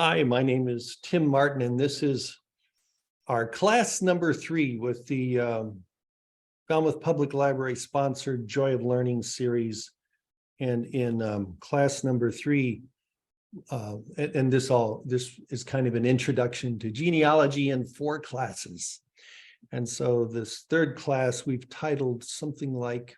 Hi, my name is Tim Martin, and this is our class number 3 with the Falmouth Public Library sponsored Joy of Learning series. And in class number 3, and this is kind of an introduction to genealogy in 4 classes. And so this third class we've titled something like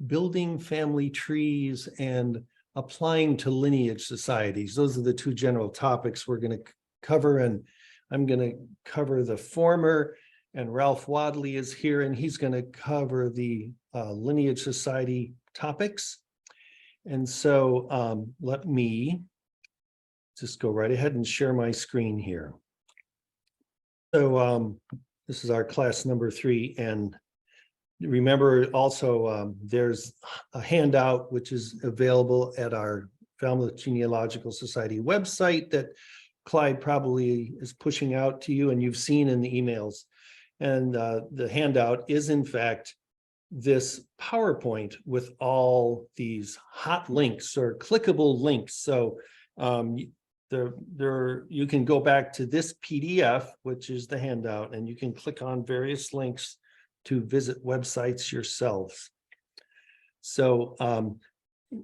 Building Family Trees and Applying to Lineage Societies. Those are the 2 general topics we're going to cover, and I'm going to cover the former, and Ralph Wadley is here, and he's going to cover the Lineage Society topics. And so let me just go right ahead and share my screen here. So this is our class number 3, and remember also there's a handout which is available at our Falmouth Genealogical Society website that Clyde probably is pushing out to you and you've seen in the emails. And the handout is in fact this PowerPoint with all these hot links or clickable links. So you can go back to this PDF, which is the handout, and you can click on various links to visit websites yourselves. So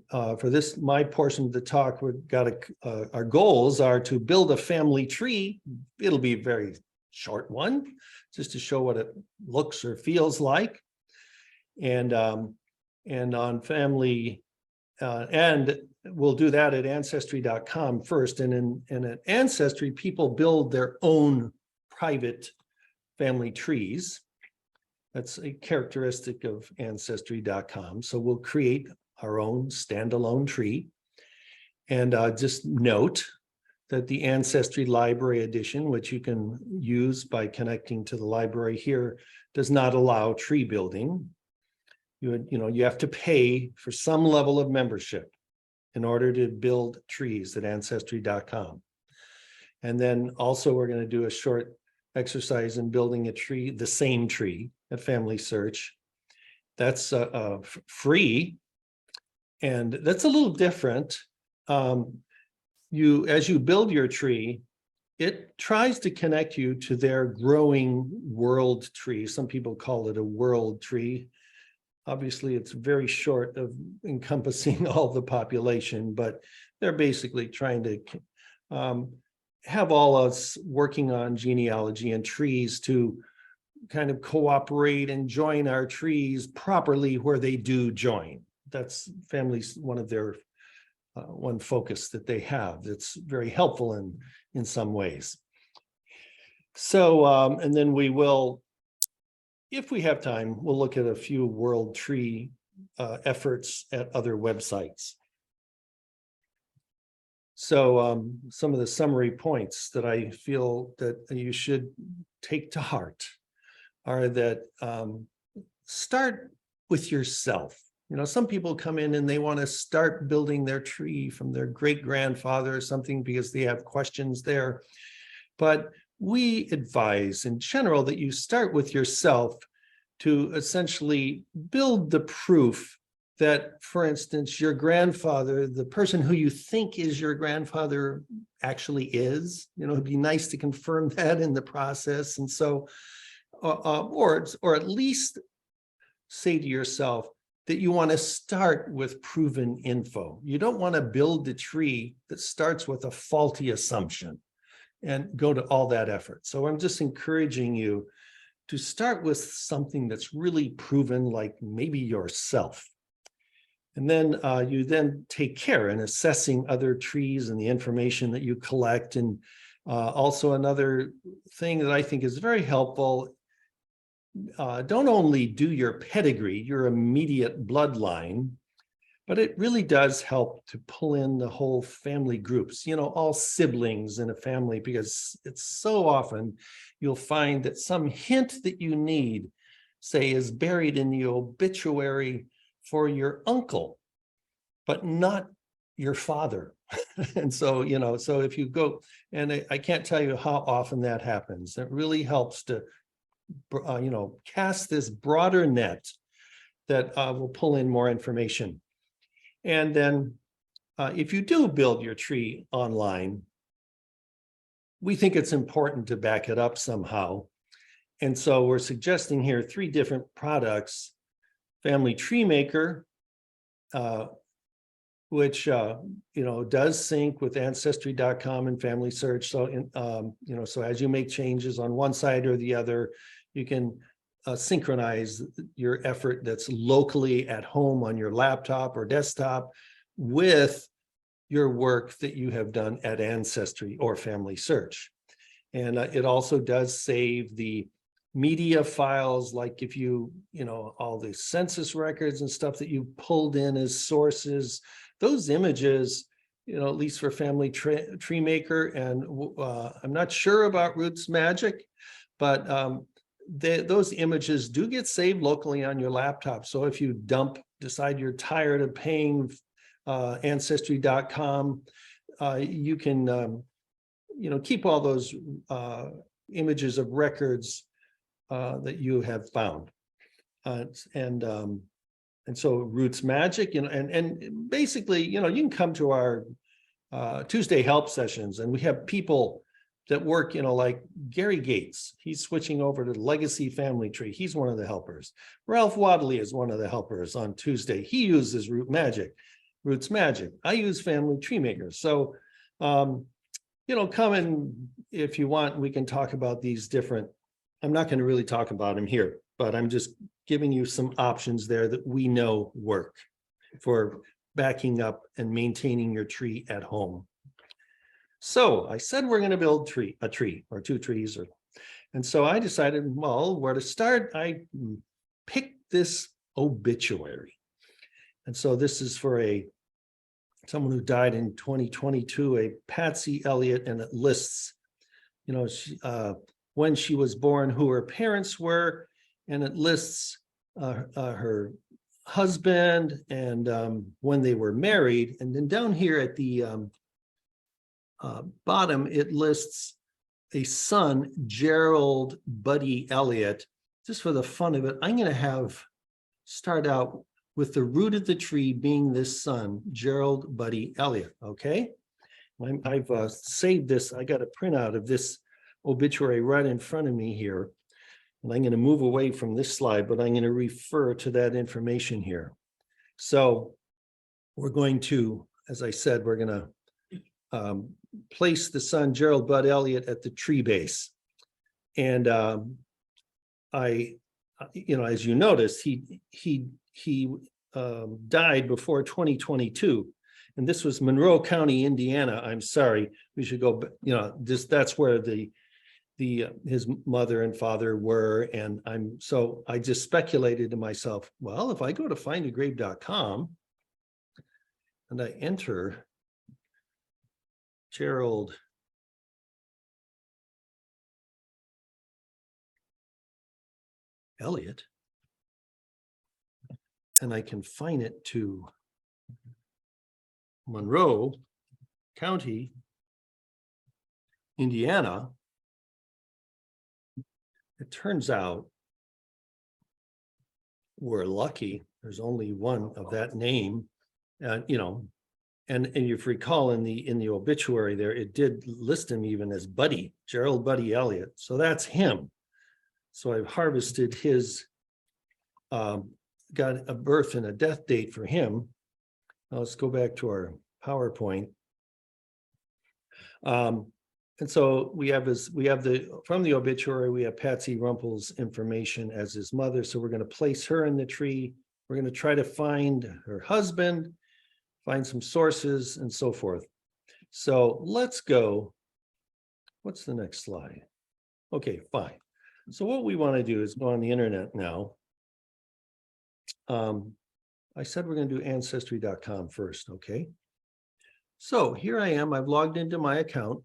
for this, my portion of the talk, we've got our goals are to build a family tree. It'll be a very short one, just to show what it looks or feels like. And on family, and we'll do that at Ancestry.com first. And at Ancestry, people build their own private family trees. That's a characteristic of Ancestry.com. So we'll create our own standalone tree. And just note that the Ancestry Library Edition, which you can use by connecting to the library here, does not allow tree building. You have to pay for some level of membership in order to build trees at Ancestry.com. And then also we're going to do a short exercise in building a tree, the same tree, at FamilySearch. That's free, and that's a little different. As you build your tree, it tries to connect you to their growing world tree. Some people call it a world tree. Obviously, it's very short of encompassing all the population, but they're basically trying to have all us working on genealogy and trees to kind of cooperate and join our trees properly where they do join. That's families, one of their one focus that they have that's very helpful in some ways. So and then we will, if we have time, we'll look at a few world tree efforts at other websites. So some of the summary points that I feel that you should take to heart are that start with yourself. Some people come in and they want to start building their tree from their great-grandfather or something because they have questions there. But we advise in general that you start with yourself to essentially build the proof that, for instance, your grandfather, the person who you think is your grandfather actually is. It'd be nice to confirm that in the process. And so, or at least say to yourself that you want to start with proven info. You don't want to build a tree that starts with a faulty assumption and go to all that effort. So I'm just encouraging you to start with something that's really proven, like maybe yourself. And then you then take care in assessing other trees and the information that you collect. And also another thing that I think is very helpful, don't only do your pedigree, your immediate bloodline, but it really does help to pull in the whole family groups, all siblings in a family, because it's so often you'll find that some hint that you need, say, is buried in the obituary for your uncle, but not your father. And so, so if you go, and I can't tell you how often that happens. It really helps to, cast this broader net that will pull in more information. And then if you do build your tree online, we think it's important to back it up somehow. And so we're suggesting here 3 different products: Family Tree Maker, which does sync with Ancestry.com and FamilySearch. So so as you make changes on one side or the other, you can synchronize your effort that's locally at home on your laptop or desktop with your work that you have done at Ancestry or FamilySearch. And it also does save the media files, like if all the census records and stuff that you pulled in as sources, those images, at least for Family Tree Maker, and I'm not sure about Roots Magic, but those images do get saved locally on your laptop. So if you decide you're tired of paying Ancestry.com, you can keep all those images of records that you have found. And so Roots Magic, and basically, you can come to our Tuesday help sessions, and we have people that work, like Gary Gates. He's switching over to the Legacy Family Tree. He's one of the helpers. Ralph Wadley is one of the helpers on Tuesday. He uses Roots Magic. I use Family Tree Maker. So, come in if you want. We can talk about these different. I'm not going to really talk about them here, but I'm just giving you some options there that we know work for backing up and maintaining your tree at home. So I said we're going to build a tree or 2 trees, and so I decided, well, where to start. I picked this obituary, and so this is for someone who died in 2022, a Patsy Elliott, and it lists, when she was born, who her parents were, and it lists her husband and when they were married. And then down here at the bottom, it lists a son, Gerald Buddy Elliott. Just for the fun of it, I'm going to start out with the root of the tree being this son, Gerald Buddy Elliott. Okay, I've saved this. I got a printout of this obituary right in front of me here. And I'm going to move away from this slide, but I'm going to refer to that information here. So we're going to, as I said, we're going to place the son, Gerald Bud Elliott, at the tree base. And as you notice, he died before 2022. And this was Monroe County, Indiana. I'm sorry, we should go, that's where his mother and father were. And I just speculated to myself, well, if I go to findagrave.com and I enter Gerald Elliott, and I confine it to Monroe County, Indiana, it turns out we're lucky. There's only one of that name, and and if you recall in the obituary there, it did list him even as Buddy, Gerald Buddy Elliott. So that's him. So I've harvested his, got a birth and a death date for him. Now let's go back to our PowerPoint. And so we have from the obituary, we have Patsy Rumpel's information as his mother. So we're going to place her in the tree. We're going to try to find her husband, find some sources, and so forth. So let's go. What's the next slide? Okay, fine. So what we want to do is go on the internet now. I said we're going to do Ancestry.com first, okay? So here I am. I've logged into my account.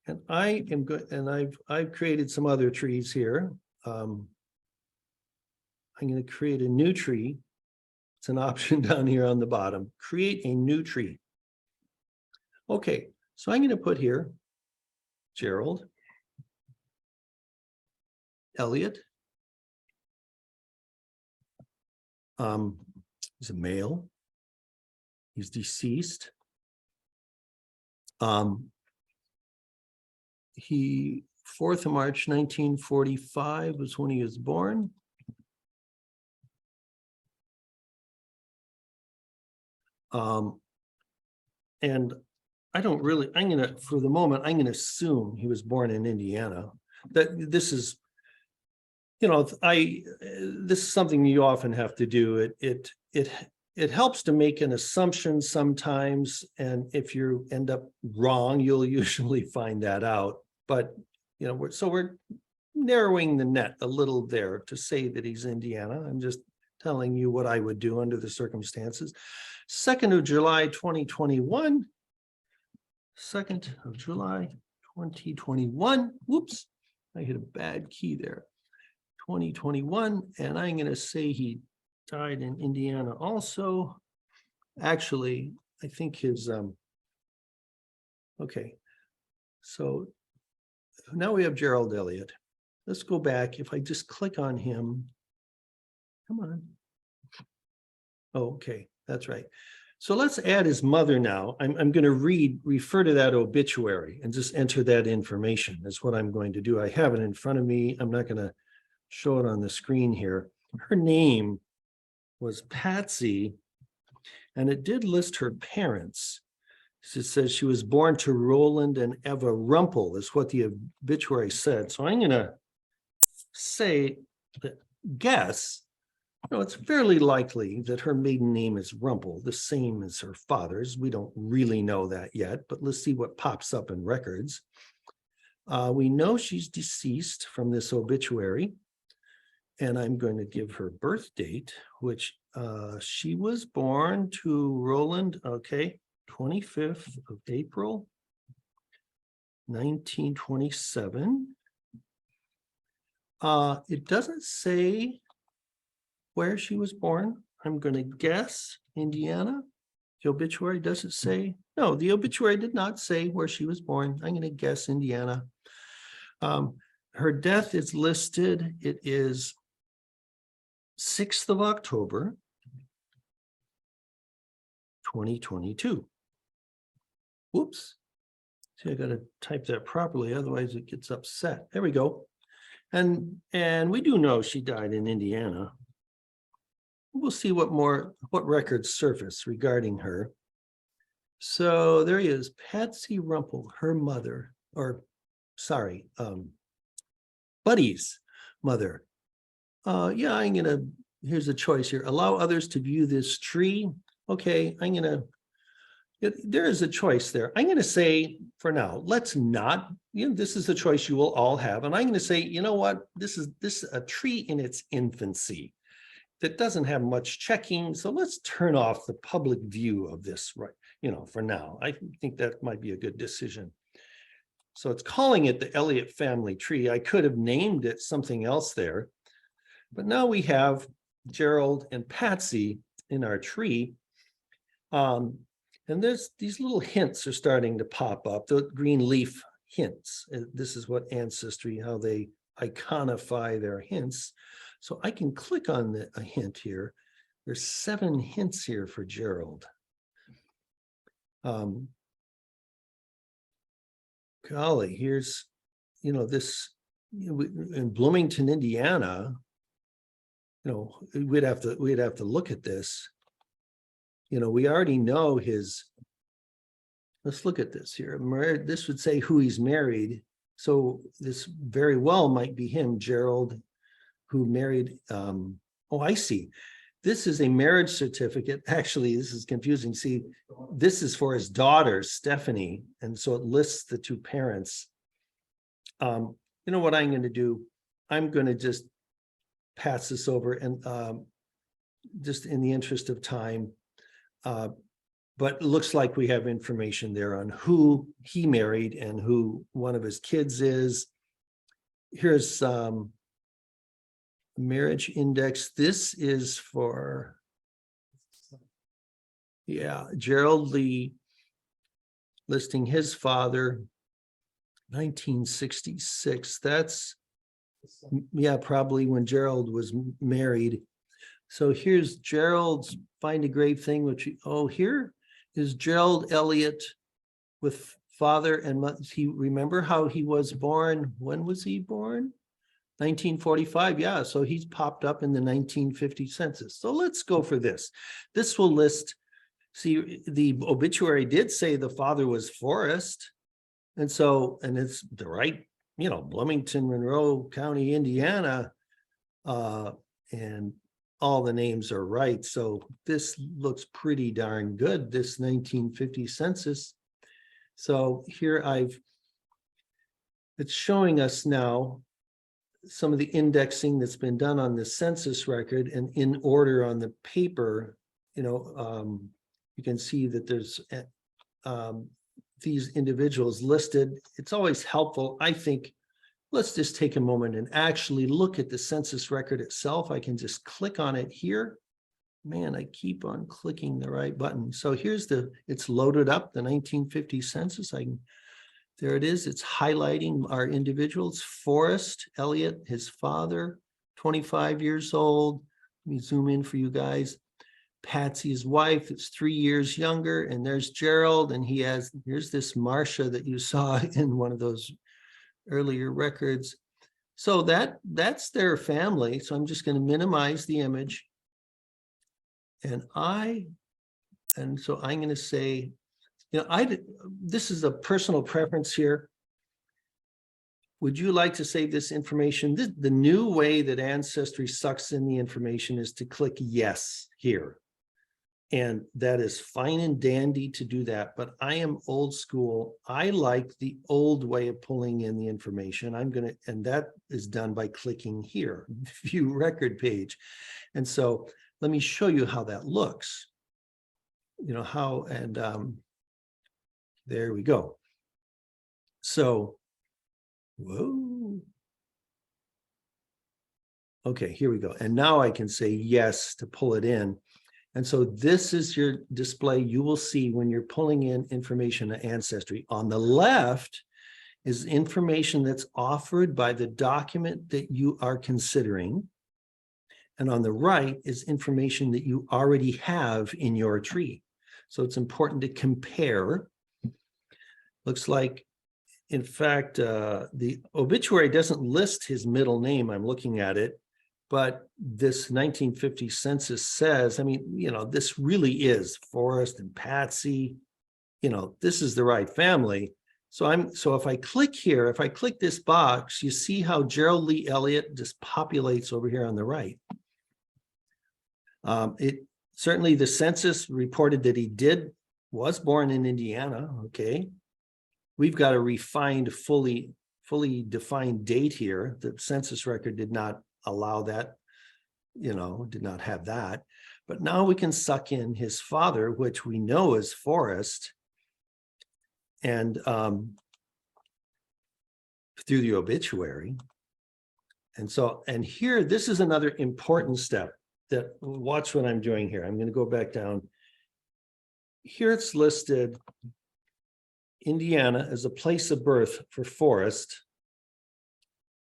And I am good, and I've created some other trees here. I'm going to create a new tree. It's an option down here on the bottom. Create a new tree. Okay, so I'm going to put here Gerald Elliott. He's a male. He's deceased. he 4th of March 1945 was when he was born. And I don't really, for the moment, I'm gonna assume he was born in Indiana. That this is, this is something you often have to do. It helps to make an assumption sometimes, and if you end up wrong, you'll usually find that out. But we're narrowing the net a little there to say that he's Indiana. I'm just telling you what I would do under the circumstances. 2nd of July 2021. 2nd of July 2021. Whoops, I hit a bad key there. 2021, and I'm going to say he died in Indiana also. Actually, I think his okay. So now we have Gerald Elliott. Let's go back. If I just click on him, come on. Oh, okay, that's right. So let's add his mother now. I'm going to refer to that obituary and just enter that information is what I'm going to do. I have it in front of me. I'm not going to show it on the screen here. Her name was Patsy, and it did list her parents. It says she was born to Roland and Eva Rumpel, is what the obituary said. So I'm going to say, guess, it's fairly likely that her maiden name is Rumpel, the same as her father's. We don't really know that yet, but let's see what pops up in records. We know she's deceased from this obituary, and I'm going to give her birth date, which she was born to Roland, 25th of April, 1927. It doesn't say where she was born. I'm going to guess Indiana. The obituary doesn't say. No, the obituary did not say where she was born. I'm going to guess Indiana. Her death is listed. It is 6th of October, 2022. Whoops. See, I got to type that properly, otherwise it gets upset. There we go. And we do know she died in Indiana. We'll see what records surface regarding her. So there he is, Patsy Rumpel, her mother, Buddy's mother. Here's a choice here. Allow others to view this tree. Okay, there is a choice there. I'm going to say for now, let's not, this is the choice you will all have. And I'm going to say, you know what, this is a tree in its infancy that doesn't have much checking. So let's turn off the public view of this, right? For now, I think that might be a good decision. So it's calling it the Elliott family tree. I could have named it something else there, but now we have Gerald and Patsy in our tree. And these little hints are starting to pop up, the green leaf hints. This is what Ancestry, how they iconify their hints. So I can click on a hint here. There's 7 hints here for Gerald. Golly, here's, this in Bloomington, Indiana. We'd have to look at this. We already know his. Let's look at this here. This would say who he's married. So this very well might be him, Gerald, who married. I see. This is a marriage certificate. Actually, this is confusing. See, this is for his daughter, Stephanie. And so it lists the 2 parents. You know what I'm going to do? I'm going to just pass this over and just in the interest of time. But it looks like we have information there on who he married and who one of his kids is. Here's marriage index. This is for, Gerald Lee, listing his father, 1966. That's, probably when Gerald was married. So here's Gerald's find a grave thing, here is Gerald Elliott with father and mother. Remember how he was born? When was he born? 1945. Yeah, so he's popped up in the 1950 census. So let's go for this. This will list, see, the obituary did say the father was Forrest. And so, and it's the right, Bloomington, Monroe County, Indiana, and all the names are right. So this looks pretty darn good, this 1950 census. So here it's showing us now some of the indexing that's been done on the census record, and in order on the paper, you can see that there's these individuals listed. It's always helpful, I think. Let's just take a moment and actually look at the census record itself. I can just click on it here. Man, I keep on clicking the right button. So here's it's loaded up, the 1950 census. There it is. It's highlighting our individuals. Forrest Elliott, his father, 25 years old. Let me zoom in for you guys. Patsy, his wife, is 3 years younger. And there's Gerald. And here's this Marcia that you saw in one of those earlier records. So that's their family. So I'm just going to minimize the image. And so I'm going to say, this is a personal preference here. Would you like to save this information? The new way that Ancestry sucks in the information is to click yes here. And that is fine and dandy to do that, but I am old school. I like the old way of pulling in the information. And that is done by clicking here, view record page. And so let me show you how that looks. There we go. So, whoa. Okay, here we go. And now I can say yes to pull it in. And so this is your display you will see when you're pulling in information to Ancestry. On the left is information that's offered by the document that you are considering. And on the right is information that you already have in your tree. So it's important to compare. Looks like, in fact, the obituary doesn't list his middle name. I'm looking at it. But this 1950 census says, this really is Forrest and Patsy. This is the right family. So if I click here, if I click this box, you see how Gerald Lee Elliott just populates over here on the right. Certainly the census reported that he was born in Indiana. Okay. We've got a refined, fully defined date here. The census record did not allow that, did not have that. But now we can suck in his father, which we know is Forrest, and through the obituary. And here, this is another important step that, watch what I'm doing here. I'm going to go back down. Here it's listed Indiana as a place of birth for Forrest.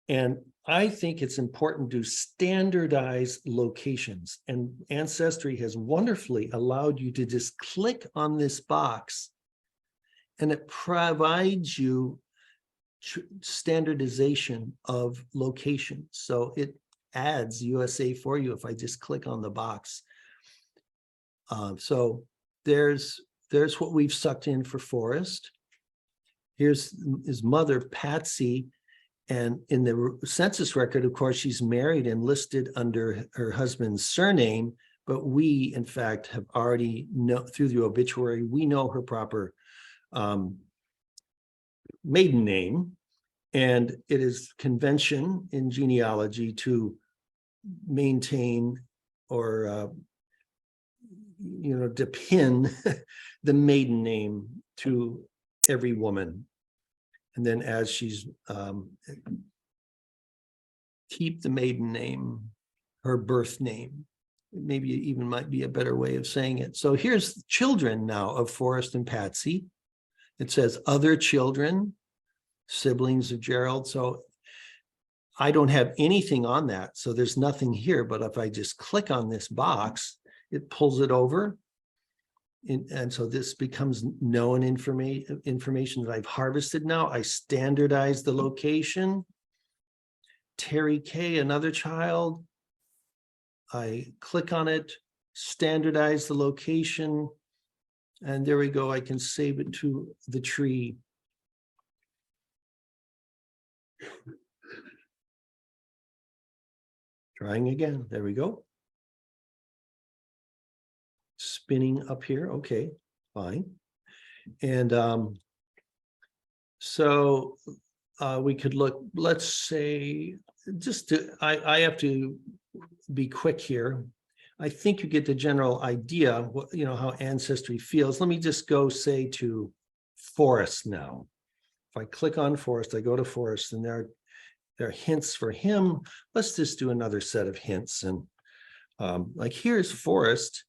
And I think it's important to standardize locations. And Ancestry has wonderfully allowed you to just click on this box, and it provides you standardization of locations. So it adds USA for you if I just click on the box. So there's what we've sucked in for Forrest. Here's his mother, Patsy. And in the census record, of course, she's married and listed under her husband's surname. But we, in fact, have already through the obituary, we know her proper maiden name. And it is convention in genealogy to maintain or, to pin the maiden name to every woman. And then as she's keep the maiden name, her birth name. Maybe even might be a better way of saying it. So here's children now of Forrest and Patsy. It says other children, siblings of Gerald. So I don't have anything on that. So there's nothing here. But if I just click on this box, it pulls it over. And so this becomes known information that I've harvested now. I standardize the location. Terry K, another child. I click on it, standardize the location, and there we go. I can save it to the tree. Trying again. There we go. Spinning up here. Okay, fine. And so we could look, let's say, I have to be quick here. I think you get the general idea, what, how Ancestry feels. Let me just go say to Forrest now. If I click on Forrest, I go to Forrest, and there are hints for him. Let's just do another set of hints. And like here's Forrest.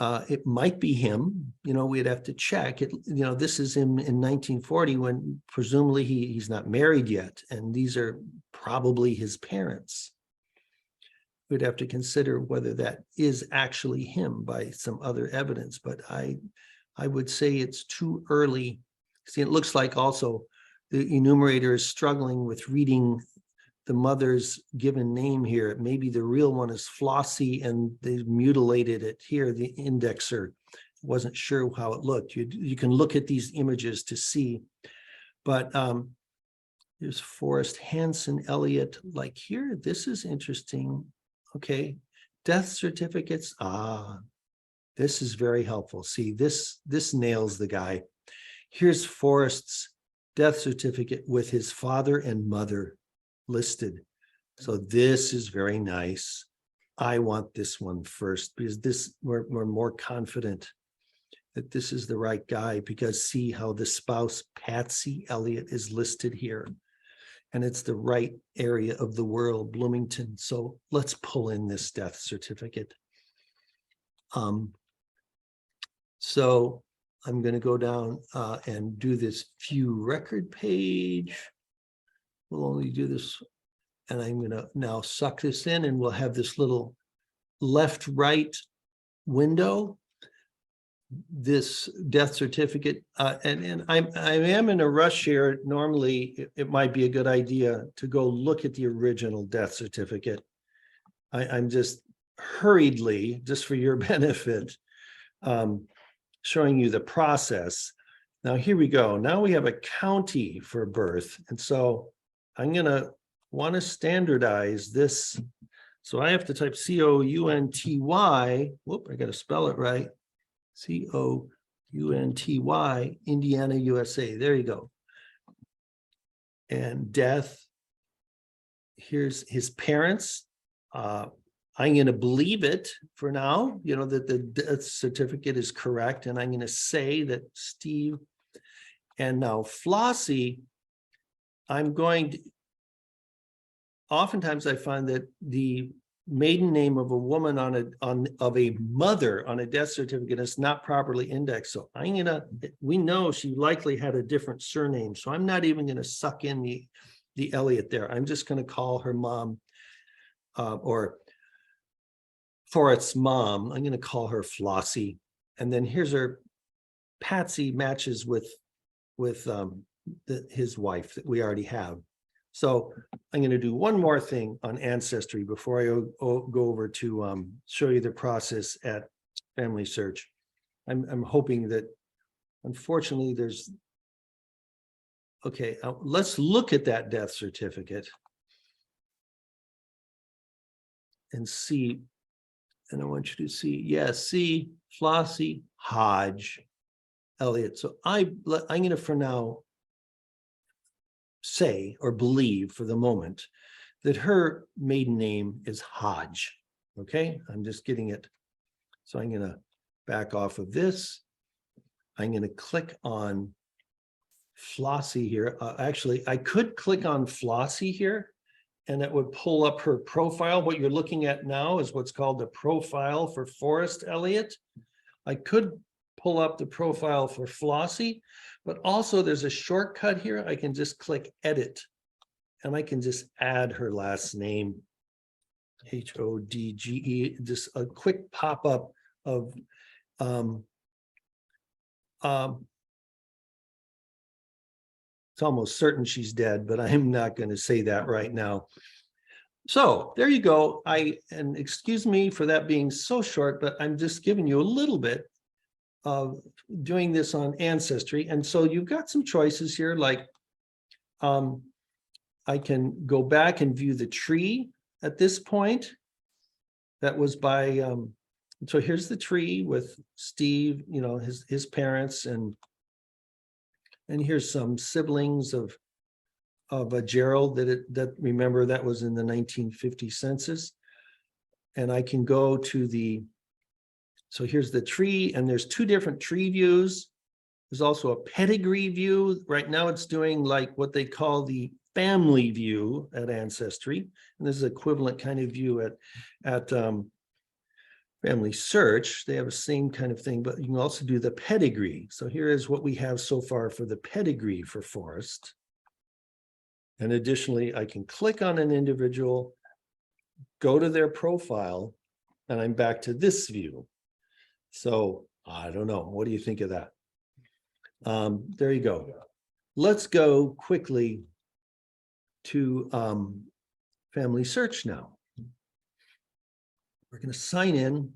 It might be him, we'd have to check it. This is him in 1940 when presumably he's not married yet. And these are probably his parents. We'd have to consider whether that is actually him by some other evidence. But I would say it's too early. See, it looks like also the enumerator is struggling with reading the mother's given name here. Maybe the real one is Flossie and they mutilated it here. The indexer wasn't sure how it looked. You can look at these images to see. But there's Forrest Hanson Elliott. Like here, this is interesting. Okay, death certificates. This is very helpful. See, this nails the guy. Here's Forrest's death certificate with his father and mother listed. So this is very nice. I want this one first because we're more confident that this is the right guy, because see how the spouse Patsy Elliott is listed here. And it's the right area of the world, Bloomington. So let's pull in this death certificate. So I'm going to go down and do this view record page. We'll only do this, and I'm going to now suck this in, and we'll have this little left-right window. This death certificate, and I am in a rush here. Normally, it might be a good idea to go look at the original death certificate. I'm just hurriedly, just for your benefit, showing you the process. Now, here we go. Now we have a county for birth. And so I'm going to want to standardize this. So I have to type C-O-U-N-T-Y. Whoop, I got to spell it right. C-O-U-N-T-Y, Indiana, USA. There you go. And death. Here's his parents. I'm going to believe it for now, that the death certificate is correct. And I'm going to say that Steve. And now Flossie, oftentimes I find that the maiden name of a woman of a mother on a death certificate is not properly indexed. So we know she likely had a different surname. So I'm not even going to suck in the Elliott there. I'm just going to call her mom or Forrest's mom. I'm going to call her Flossie. And then here's her Patsy matches with his wife that we already have. So I'm going to do one more thing on Ancestry before I go over to show you the process at FamilySearch. I'm hoping that, unfortunately, let's look at that death certificate and see. And I want you to see, see Flossie Hodge Elliott. So I'm going to, for now, say or believe for the moment that her maiden name is Hodge. Okay, I'm just getting it. So I'm going to back off of this. I'm going to click on Flossie here. Actually, I could click on Flossie here and it would pull up her profile. What you're looking at now is what's called the profile for Forrest Elliott. I could pull up the profile for Flossie, but also there's a shortcut here. I can just click edit and I can just add her last name, H-O-D-G-E, just a quick pop-up of it's almost certain she's dead, but I'm not going to say that right now. So there you go. And excuse me for that being so short, but I'm just giving you a little bit of doing this on Ancestry. And so you've got some choices here, like I can go back and view the tree at this point. That was by, so here's the tree with Steve, you know, his parents, and here's some siblings of Gerald that remember that was in the 1950 census. And I can go to so here's the tree, and there's two different tree views. There's also a pedigree view. Right now it's doing like what they call the family view at Ancestry. And this is equivalent kind of view at FamilySearch. They have the same kind of thing, but you can also do the pedigree. So here is what we have so far for the pedigree for Forrest. And additionally, I can click on an individual, go to their profile, and I'm back to this view. So I don't know. What do you think of that? There you go. Let's go quickly to FamilySearch now. We're going to sign in.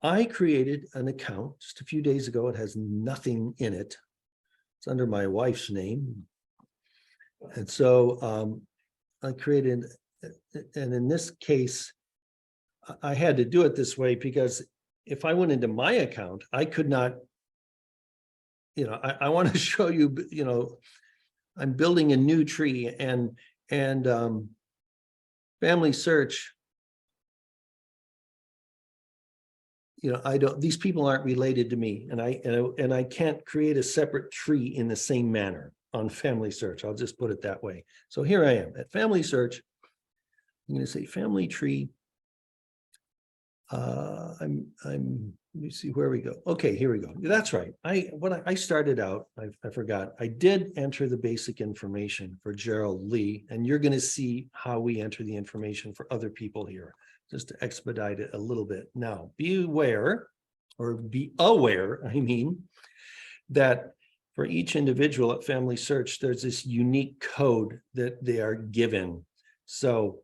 I created an account just a few days ago. It has nothing in it. It's under my wife's name. And so I created, and in this case, I had to do it this way because if I went into my account, I could not, you know, I want to show you, you know, I'm building a new tree, and FamilySearch, you know, these people aren't related to me, and I can't create a separate tree in the same manner on FamilySearch. I'll just put it that way. So here I am at FamilySearch. I'm going to say family tree. Let me see where we go. Okay, here we go. That's right. I started out, I forgot. I did enter the basic information for Gerald Lee, and you're going to see how we enter the information for other people here, just to expedite it a little bit. Now, be aware, I mean, that for each individual at FamilySearch, there's this unique code that they are given. So,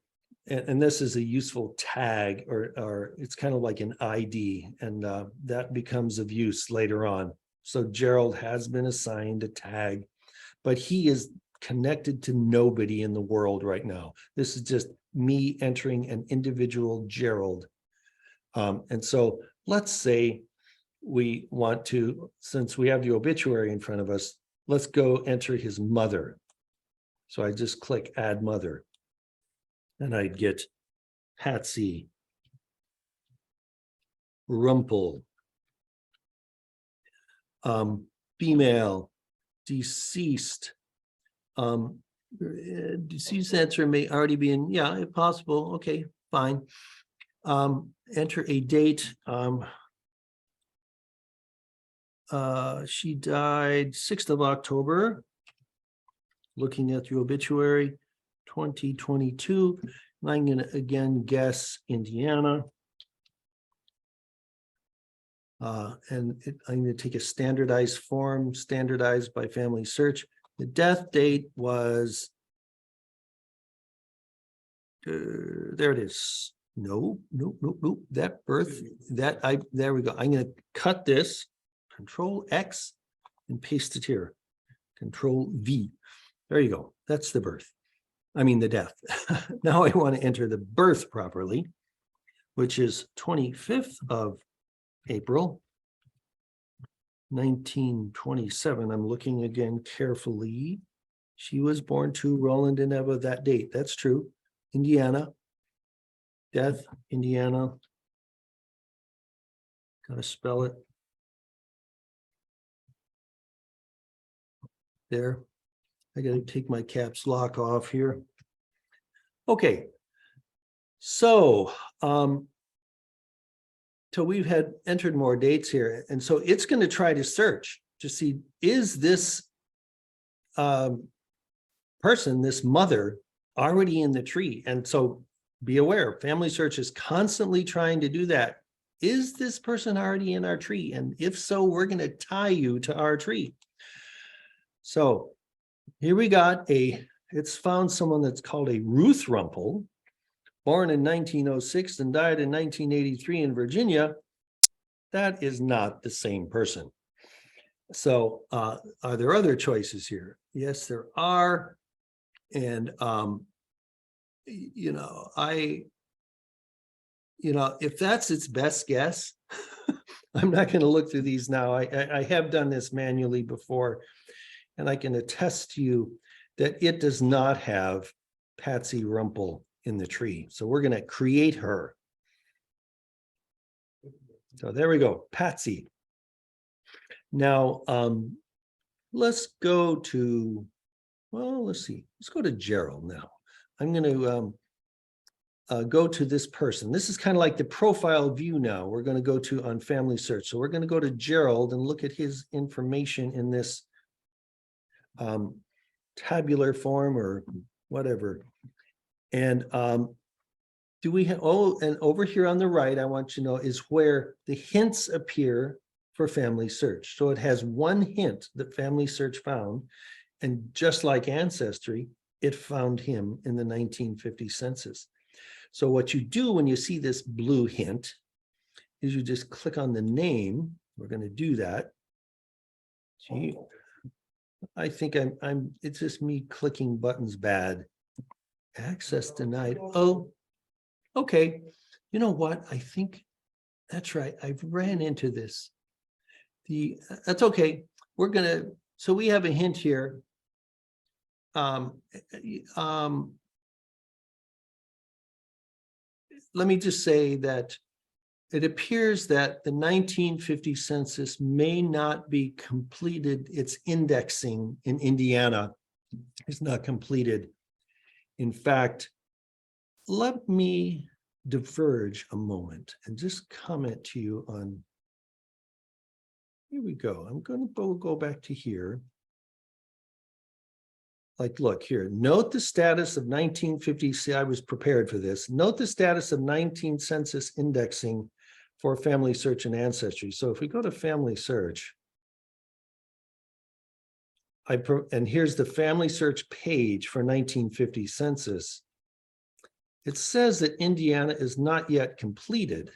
and this is a useful tag, or it's kind of like an ID, and that becomes of use later on. So Gerald has been assigned a tag, but he is connected to nobody in the world right now. This is just me entering an individual Gerald. And so let's say we want to, since we have the obituary in front of us, let's go enter his mother. So I just click add mother, and I'd get Patsy Rumpel, female, deceased. Deceased answer may already be in, yeah, if possible. Okay, fine. Enter a date. She died 6th of October. Looking at the obituary, 2022. And I'm going to again guess Indiana. I'm going to take a standardized form, standardized by FamilySearch. The death date was, there it is. No. That birth, there we go. I'm going to cut this, Control X, and paste it here. Control V. There you go. That's the birth. I mean, the death. Now I want to enter the birth properly, which is 25th of April, 1927. I'm looking again carefully. She was born to Roland and Eva that date. That's true. Indiana. Death, Indiana. Gotta spell it. There. I gotta take my caps lock off here. Okay. So, so we've had entered more dates here. And so it's going to try to search to see, is this person, this mother, already in the tree? And so be aware, FamilySearch is constantly trying to do that. is this person already in our tree? And if so, we're going to tie you to our tree. So here we got it's found someone that's called a Ruth Rumpel, born in 1906 and died in 1983 in Virginia. That is not the same person. So are there other choices here? Yes, there are. And, if that's its best guess, I'm not going to look through these now. I have done this manually before, and I can attest to you that it does not have Patsy Rumpel in the tree. So we're going to create her. So there we go, Patsy. Now, let's go to, well, let's see. Let's go to Gerald now. I'm going to go to this person. This is kind of like the profile view now. We're going to go to on FamilySearch. So we're going to go to Gerald and look at his information in this tabular form or whatever. And do we have, and over here on the right, I want you to know is where the hints appear for FamilySearch. So it has one hint that FamilySearch found, and just like Ancestry, it found him in the 1950 census. So what you do when you see this blue hint is you just click on the name. We're going to do that. Gee, I think it's just me clicking buttons bad. Access denied. Oh, okay. You know what? I think that's right. I've ran into this. That's okay. We're going to, so we have a hint here. Let me just say that it appears that the 1950 census may not be completed. Its indexing in Indiana is not completed. In fact, let me diverge a moment and just comment to you on, here we go. I'm going to go back to here. Like, look here, note the status of 1950. See, I was prepared for this. Note the status of 19 census indexing for FamilySearch and Ancestry. So if we go to FamilySearch, and here's the FamilySearch page for 1950 census. It says that Indiana is not yet completed.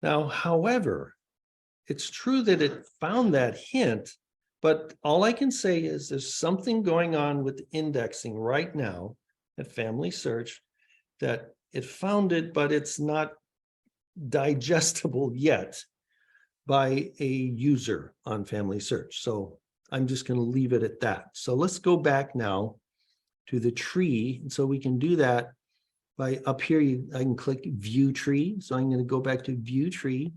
Now, however, it's true that it found that hint, but all I can say is there's something going on with indexing right now at FamilySearch that it found it, but it's not digestible yet by a user on FamilySearch. So I'm just going to leave it at that. So let's go back now to the tree. And so we can do that by up here, I can click View Tree. So I'm going to go back to View Tree.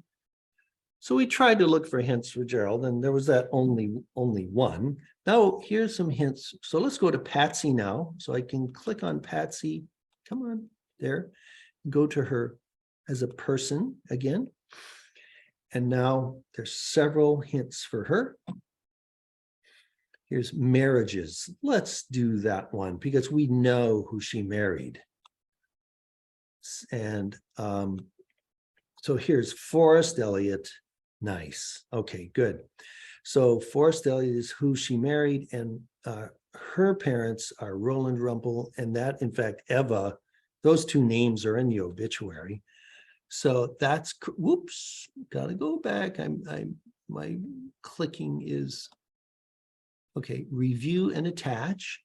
So we tried to look for hints for Gerald, and there was that only one. Now here's some hints. So let's go to Patsy now. So I can click on Patsy. Come on, there. Go to her as a person again. And now there's several hints for her. Here's marriages. Let's do that one because we know who she married. And so here's Forrest Elliott. Nice. Okay, good. So Forrest Elliott is who she married, and her parents are Roland Rumpel, and that, in fact, Eva. Those two names are in the obituary. So that's, whoops, gotta go back. My clicking is, okay, review and attach.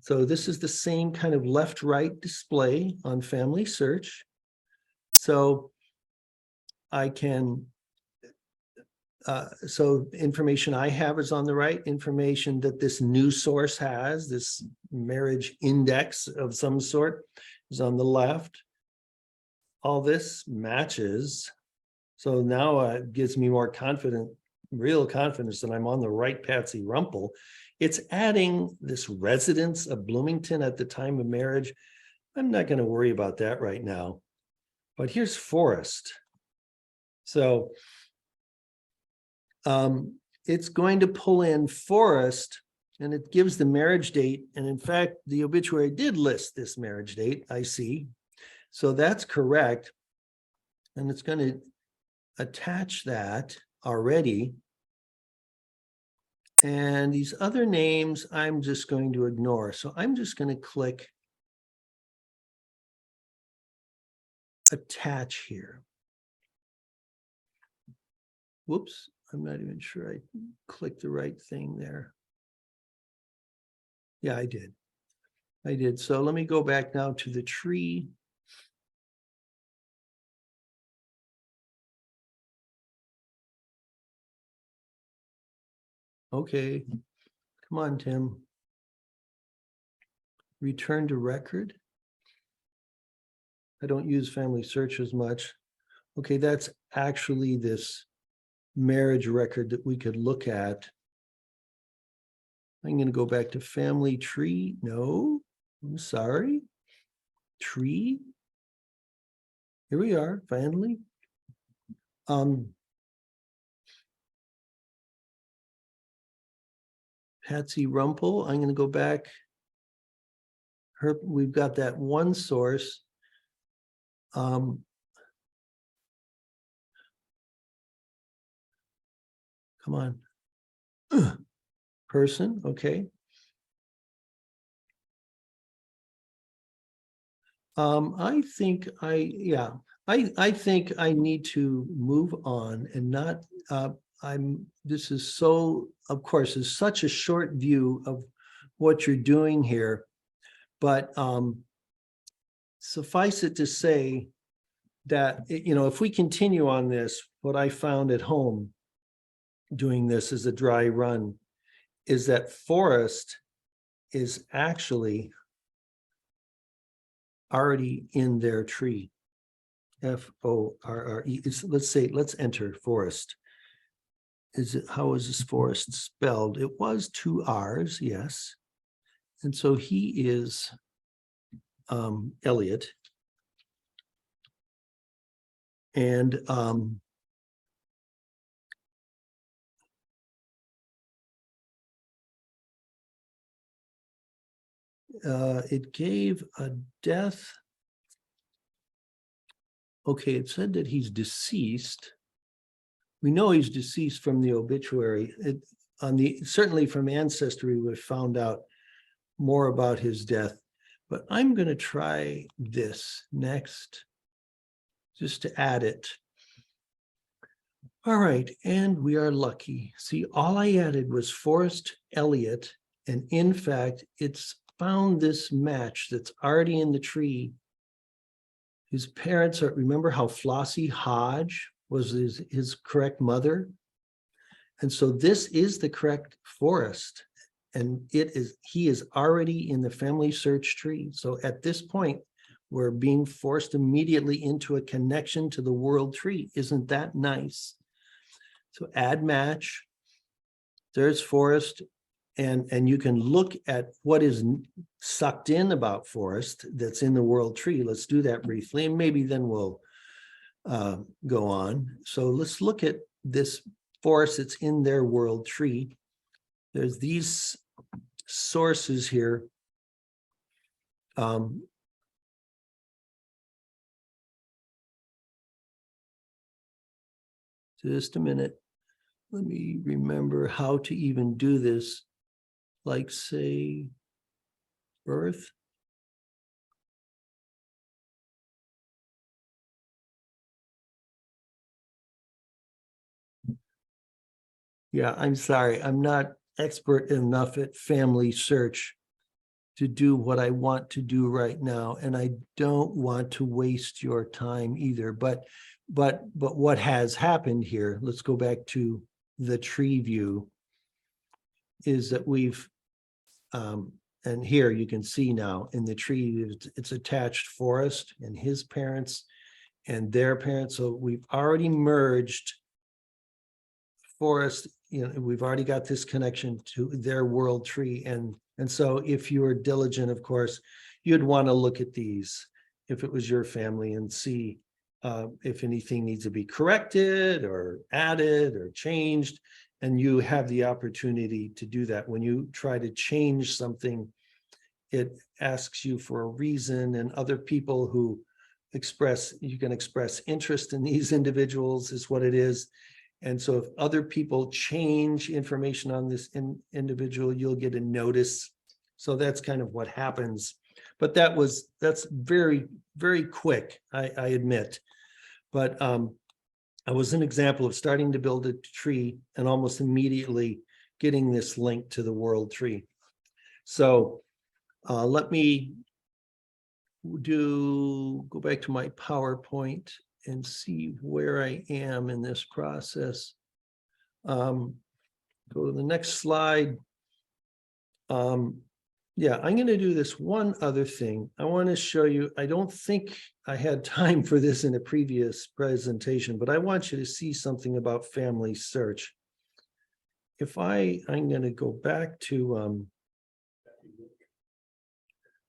So this is the same kind of left-right display on FamilySearch. So I can, so information I have is on the right, information that this new source has, this marriage index of some sort is on the left. All this matches. So now it gives me more real confidence that I'm on the right Patsy Rumpel. It's adding this residence of Bloomington at the time of marriage. I'm not going to worry about that right now. But here's Forrest. So it's going to pull in Forrest, and it gives the marriage date. And in fact, the obituary did list this marriage date, I see. So that's correct. And it's going to attach that already. And these other names, I'm just going to ignore. So I'm just going to click attach here. Whoops, I'm not even sure I clicked the right thing there. Yeah, I did. I did. So let me go back now to the tree. Okay, come on, Tim. Return to record. I don't use FamilySearch as much. Okay, that's actually this marriage record that we could look at. I'm going to go back to family tree. No, I'm sorry. Tree. Here we are, family. Patsy Rumpel. I'm going to go back. We've got that one source. Come on. Person, okay. I think I think I need to move on and not this is so, of course, it's such a short view of what you're doing here, but suffice it to say that, you know, if we continue on this, what I found at home doing this as a dry run is that forest is actually already in their tree. F-O-R-R-E. Let's enter forest. How is this forest spelled? It was 2 R's, yes. And so he is Elliot. And it gave a death. Okay, it said that he's deceased. We know he's deceased from the obituary. Certainly from Ancestry, we found out more about his death. But I'm going to try this next, just to add it. All right, and we are lucky. See, all I added was Forrest Elliott, and in fact, it's found this match that's already in the tree. His parents are, remember how Flossie Hodge was his correct mother? And so this is the correct Forrest, and he is already in the FamilySearch tree. So at this point, we're being forced immediately into a connection to the world tree. Isn't that nice? So add match, there's Forrest, and you can look at what is sucked in about Forrest that's in the world tree. Let's do that briefly, and maybe then we'll go on. So let's look at this Forrest that's in their world tree. There's these sources here. Just a minute. Let me remember how to even do this. Like, say, birth. Yeah, I'm sorry. I'm not expert enough at FamilySearch to do what I want to do right now. And I don't want to waste your time either. But what has happened here, let's go back to the tree view, is that we've, and here you can see now in the tree, it's attached Forrest and his parents and their parents. So we've already merged Forrest, you know, we've already got this connection to their world tree. And so if you were diligent, of course, you'd want to look at these if it was your family and see if anything needs to be corrected or added or changed. And you have the opportunity to do that. When you try to change something, it asks you for a reason, and other people who you can express interest in these individuals is what it is. And so if other people change information on this individual, you'll get a notice. So that's kind of what happens. But that's very, very quick, I admit. But it was an example of starting to build a tree and almost immediately getting this link to the world tree. So let me go back to my PowerPoint and see where I am in this process. Go to the next slide. Yeah, I'm going to do this one other thing. I want to show you, I don't think I had time for this in a previous presentation, but I want you to see something about FamilySearch. If I'm going to go back to,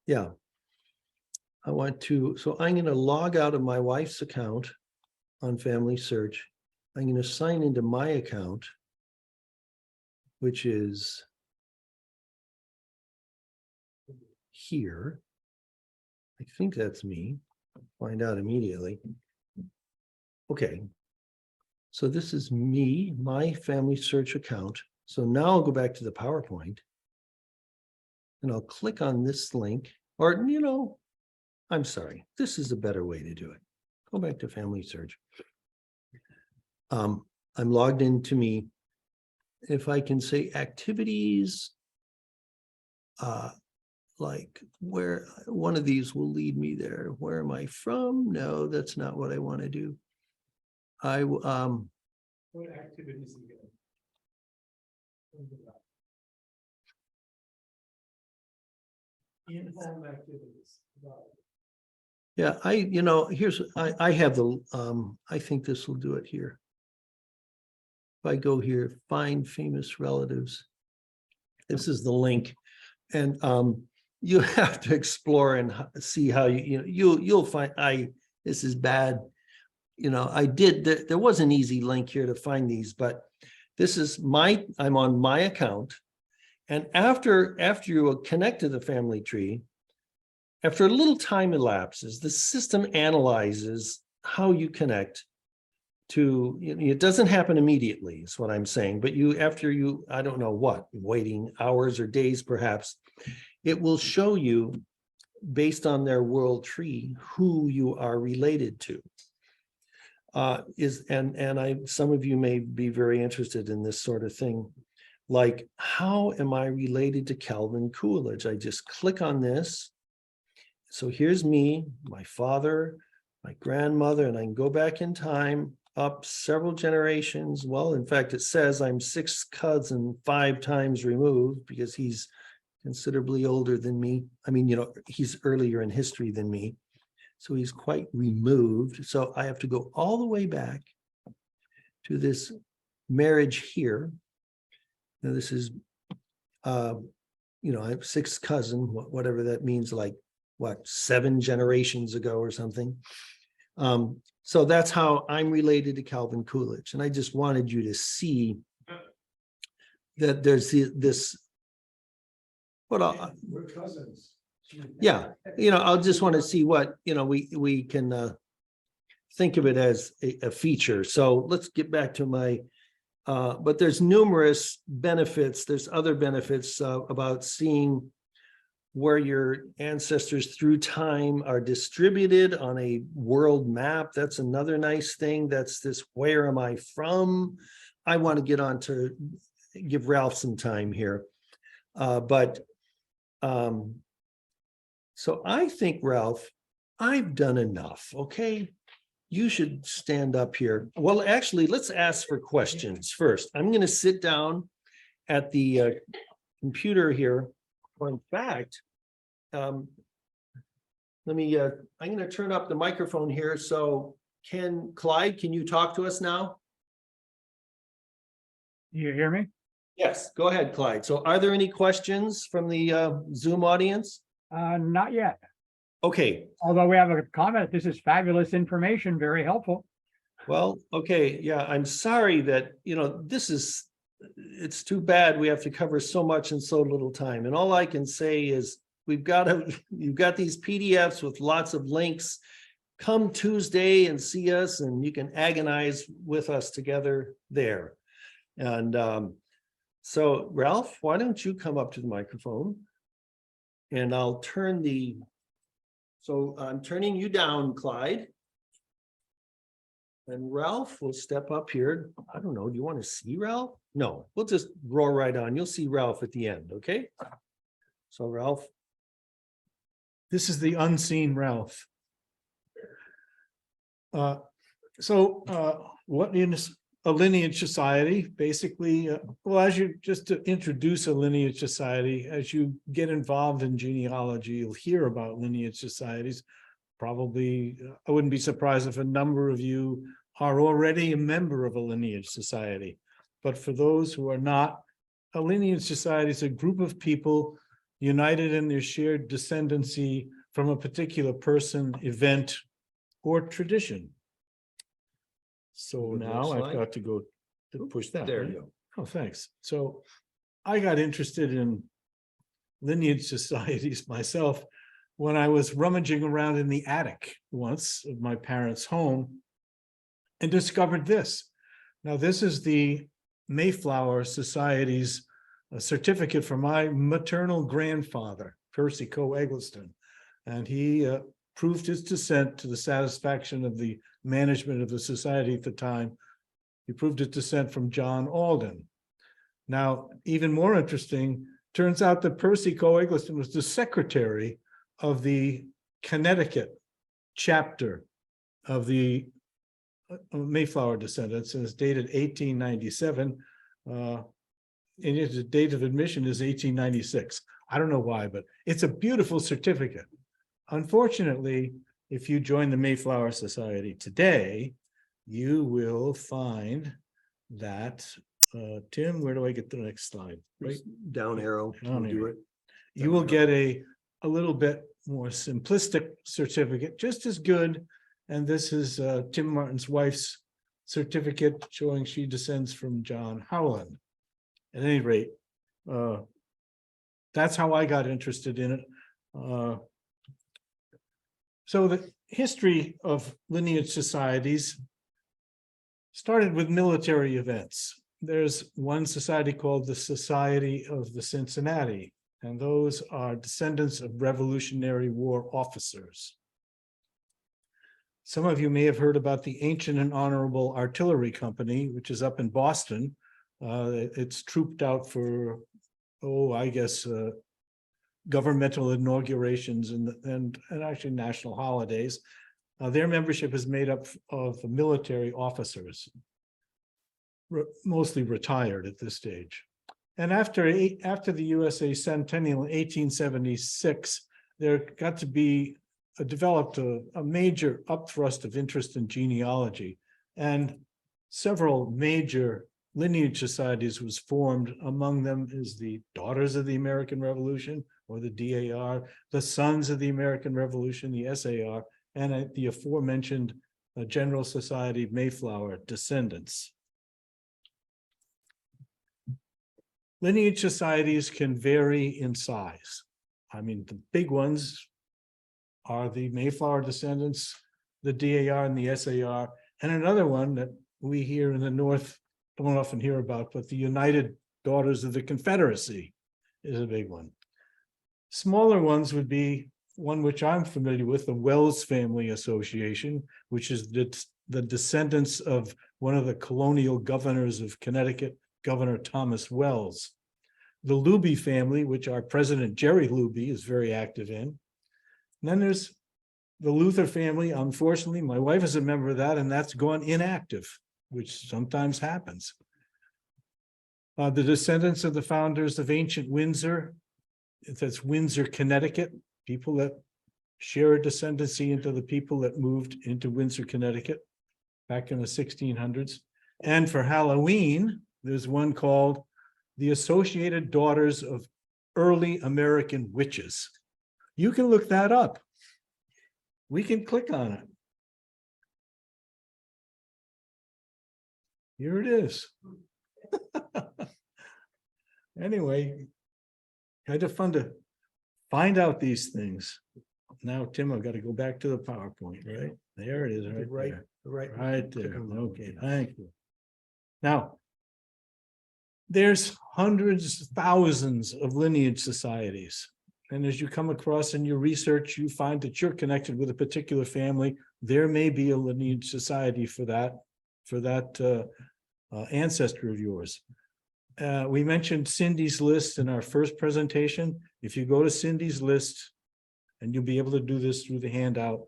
yeah, so I'm going to log out of my wife's account on FamilySearch. I'm going to sign into my account, which is here. I think that's me. Find out immediately. Okay. So this is me, my FamilySearch account. So now I'll go back to the PowerPoint and I'll click on this link, or, you know, I'm sorry, this is a better way to do it. Go back to FamilySearch. I'm logged into me. If I can say activities, like where one of these will lead me there. Where am I from? No, that's not what I want to do. What activities again? In-home activities. Yeah, I have the, I think this will do it here. If I go here, find famous relatives, this is the link. And you have to explore and see how you'll find, this is bad. You know, there was an easy link here to find these, but this is I'm on my account. And after you connect to the family tree, after a little time elapses, the system analyzes how you connect to, it doesn't happen immediately, is what I'm saying, but I don't know what, waiting hours or days perhaps, it will show you based on their world tree who you are related to. Some of you may be very interested in this sort of thing, like how am I related to Calvin Coolidge? I just click on this. So here's me, my father, my grandmother, and I can go back in time up several generations. Well, in fact, it says I'm 6th cousin 5 times removed because he's considerably older than me. I mean, he's earlier in history than me. So he's quite removed. So I have to go all the way back to this marriage here. Now this is, I have 6th cousin, whatever that means, like what, 7 generations ago or something. So that's how I'm related to Calvin Coolidge. And I just wanted you to see that there's this, we're cousins. Yeah, I'll just want to see what, we can think of it as a feature. So let's get back to my, but there's numerous benefits. There's other benefits about seeing where your ancestors through time are distributed on a world map. That's another nice thing. That's this, where am I from? I want to get on to give Ralph some time here. So I think, Ralph, I've done enough, okay? You should stand up here. Well, actually, let's ask for questions first. I'm going to sit down at the computer here. Or in fact, I'm going to turn up the microphone here. So Clyde, can you talk to us now? You hear me? Yes, go ahead, Clyde. So are there any questions from the Zoom audience? Not yet. Okay. Although we have a comment, this is fabulous information, very helpful. Well, okay. Yeah, I'm sorry that, it's too bad we have to cover so much in so little time. And all I can say is you've got these PDFs with lots of links, come Tuesday and see us, and you can agonize with us together there. And so Ralph, why don't you come up to the microphone? And I'll turn so I'm turning you down, Clyde. And Ralph will step up here. I don't know, do you want to see Ralph? No, we'll just roar right on. You'll see Ralph at the end, okay? So Ralph. This is the unseen Ralph. What is a lineage society? Basically, just to introduce a lineage society, as you get involved in genealogy, you'll hear about lineage societies. Probably, I wouldn't be surprised if a number of you are already a member of a lineage society. But for those who are not, a lineage society is a group of people united in their shared descendancy from a particular person, event, or tradition. So now I've got to go to push that. There right? you go. Oh, thanks. So I got interested in lineage societies myself when I was rummaging around in the attic once of my parents' home and discovered this. Now, this is the Mayflower Society's certificate for my maternal grandfather, Percy Coe Eggleston. And he proved his descent to the satisfaction of the management of the society at the time. He proved his descent from John Alden. Now, even more interesting, turns out that Percy Coe Eggleston was the secretary of the Connecticut chapter of the Mayflower descendants, and it's dated 1897. And the date of admission is 1896. I don't know why, but it's a beautiful certificate. Unfortunately, if you join the Mayflower Society today, you will find that, Tim, where do I get the next slide? Right? Down arrow. Down Do arrow. it. You will get a little bit more simplistic certificate, just as good. And this is Tim Martin's wife's certificate showing she descends from John Howland. At any rate, that's how I got interested in it. So the history of lineage societies started with military events. There's one society called the Society of the Cincinnati, and those are descendants of Revolutionary War officers. Some of you may have heard about the Ancient and Honorable Artillery Company, which is up in Boston. It's trooped out for, I guess, governmental inaugurations and actually national holidays. Their membership is made up of military officers, mostly retired at this stage. And after the USA Centennial in 1876, there got to be developed a major upthrust of interest in genealogy, and several major lineage societies was formed. Among them is the Daughters of the American Revolution, or the DAR, the Sons of the American Revolution, the SAR, and the aforementioned General Society Mayflower Descendants. Lineage societies can vary in size. I mean, the big ones are the Mayflower Descendants, the DAR and the SAR, and another one that we here in the North don't often hear about, but the United Daughters of the Confederacy is a big one. Smaller ones would be one which I'm familiar with, the Wells Family Association, which is the descendants of one of the colonial governors of Connecticut, Governor Thomas Wells. The Luby family, which our president Jerry Luby is very active in. And then there's the Luther family. Unfortunately, my wife is a member of that, and that's gone inactive, which sometimes happens. The descendants of the founders of ancient Windsor, that's Windsor, Connecticut, people that share a descendancy into the people that moved into Windsor, Connecticut back in the 1600s. And for Halloween, there's one called the Associated Daughters of Early American Witches. You can look that up. We can click on it. Here it is. Anyway, kind of fun to find out these things. Now, Tim, I've got to go back to the PowerPoint, right? There it is, The right right, there. the right. Right click there. on that. Okay, thank you. Now, there's hundreds, thousands of lineage societies. And as you come across in your research, you find that you're connected with a particular family. There may be a lineage society for that ancestry of yours. We mentioned Cindy's list in our first presentation. If you go to Cindy's list, and you'll be able to do this through the handout,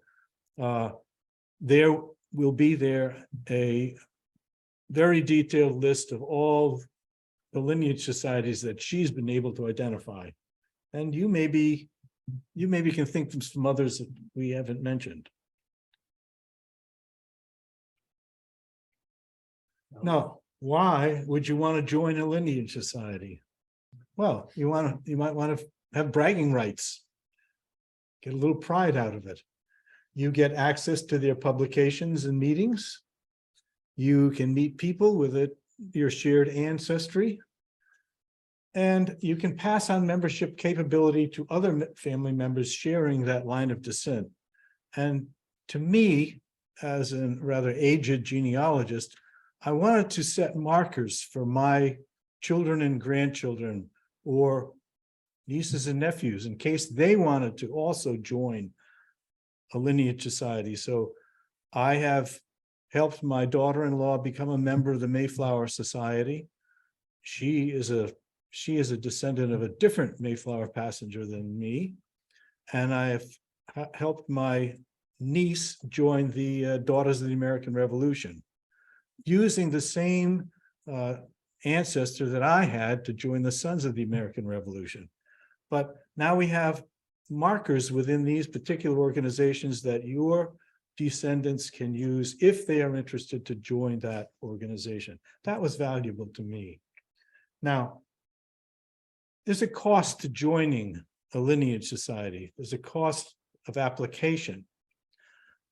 there will be a very detailed list of all the lineage societies that she's been able to identify. And you maybe can think of some others that we haven't mentioned. Now, why would you want to join a lineage society? Well, you might want to have bragging rights. Get a little pride out of it. You get access to their publications and meetings. You can meet people with your shared ancestry. And you can pass on membership capability to other family members sharing that line of descent. And to me, as a rather aged genealogist, I wanted to set markers for my children and grandchildren or nieces and nephews in case they wanted to also join a lineage society. So I have helped my daughter-in-law become a member of the Mayflower Society. She is a descendant of a different Mayflower passenger than me. And I have helped my niece join the Daughters of the American Revolution, using the same ancestor that I had to join the Sons of the American Revolution. But now we have markers within these particular organizations that your descendants can use if they are interested to join that organization. That was valuable to me. Now, there's a cost to joining a lineage society. There's a cost of application.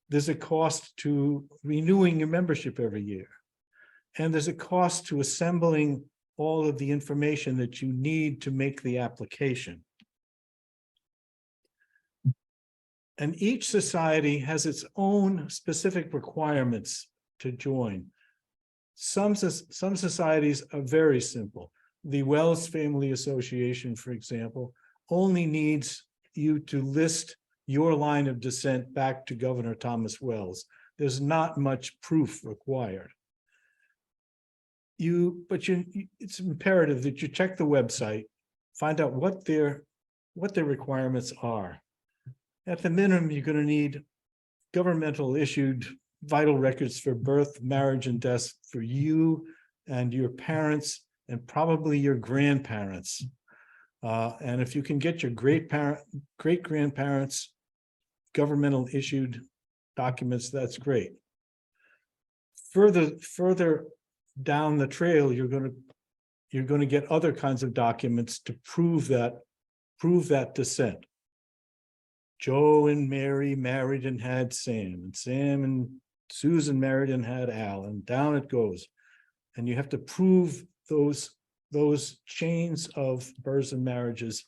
There's a cost to renewing your membership every year. And there's a cost to assembling all of the information that you need to make the application. And each society has its own specific requirements to join. Some societies are very simple. The Wells Family Association, for example, only needs you to list your line of descent back to Governor Thomas Wells. There's not much proof required. It's imperative that you check the website, find out what their requirements are. At the minimum, you're going to need governmental issued vital records for birth, marriage, and death for you and your parents and probably your grandparents. And if you can get your great-grandparents governmental issued documents, that's great. Further down the trail, you're going to get other kinds of documents to prove that descent. Joe and Mary married and had Sam, and Sam and Susan married and had Al, and down it goes. And you have to prove those chains of births and marriages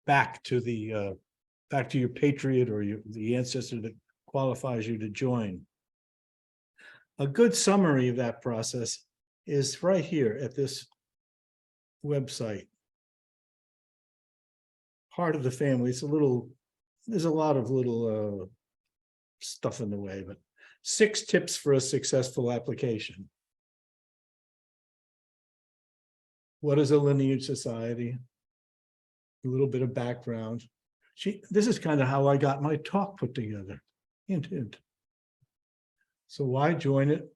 back to your patriot or the ancestor that qualifies you to join. A good summary of that process is right here at this website. Heart of the Family. There's a lot of little stuff in the way, but 6 tips for a successful application. What is a lineage society? A little bit of background. This is kind of how I got my talk put together. Hint, hint. So why join it?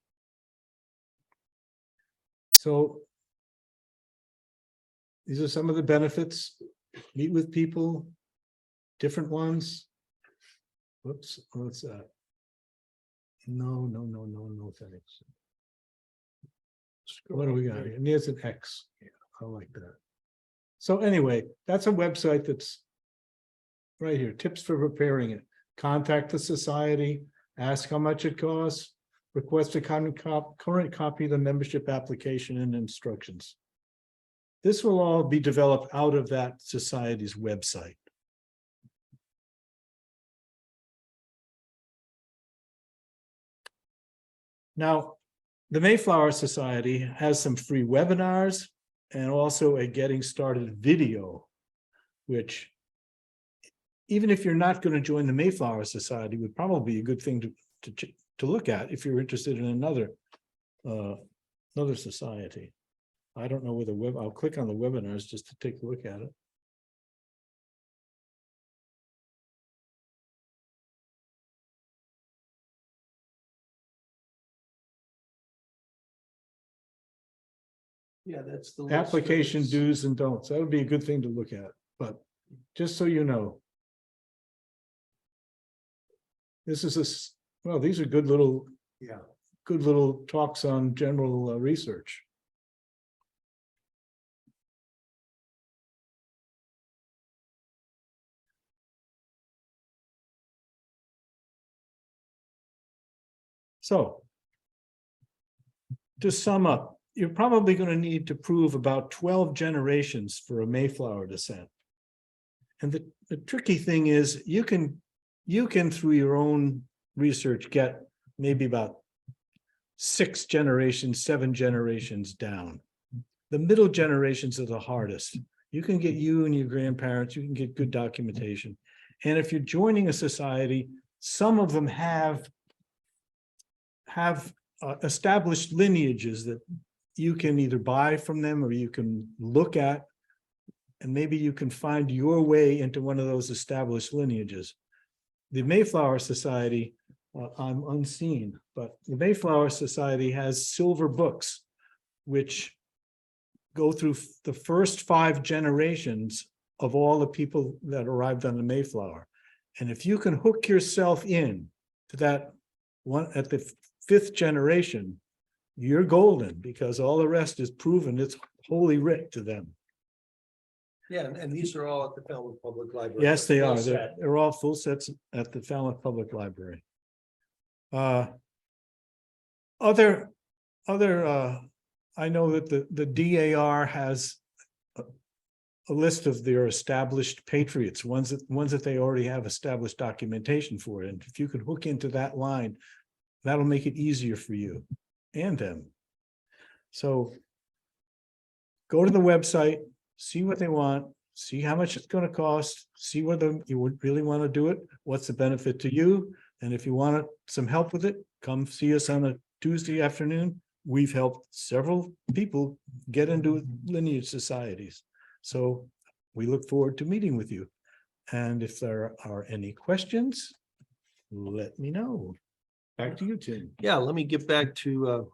So these are some of the benefits. Meet with people, different ones. Whoops, what's that? No, thanks. What do we got here? And there's an X. Yeah, I like that. So anyway, that's a website that's right here. Tips for preparing it. Contact the society, ask how much it costs, request a current copy of the membership application and instructions. This will all be developed out of that society's website. Now, the Mayflower Society has some free webinars and also a getting started video, which even if you're not going to join the Mayflower Society, would probably be a good thing to look at if you're interested in another society. I don't know where I'll click on the webinars just to take a look at it. Yeah, that's the list. Application do's and don'ts. That would be a good thing to look at, but just so you know. This is well, these are good little talks on general research. So, to sum up, you're probably going to need to prove about 12 generations for a Mayflower descent. And the tricky thing is you can through your own research get maybe about 6 generations, 7 generations down. The middle generations are the hardest. You can get you and your grandparents, you can get good documentation. And if you're joining a society, some of them have established lineages that you can either buy from them or you can look at, and maybe you can find your way into one of those established lineages. The Mayflower Society, I'm unseen, but the Mayflower Society has silver books, which go through the first 5 generations of all the people that arrived on the Mayflower. And if you can hook yourself in to that one at the 5th generation, you're golden, because all the rest is proven it's holy writ to them. Yeah, and these are all at the Falmouth Public Library. Yes, they are. Full set. They're all full sets at the Falmouth Public Library. Other, I know that the DAR has a list of their established patriots, ones that they already have established documentation for. And if you could hook into that line, that'll make it easier for you and them. So go to the website, see what they want, see how much it's going to cost, see whether you would really want to do it, what's the benefit to you. And if you want some help with it, come see us on a Tuesday afternoon. We've helped several people get into Lineage Societies. So we look forward to meeting with you. And if there are any questions, let me know. Back to you, Tim. Yeah, let me get back to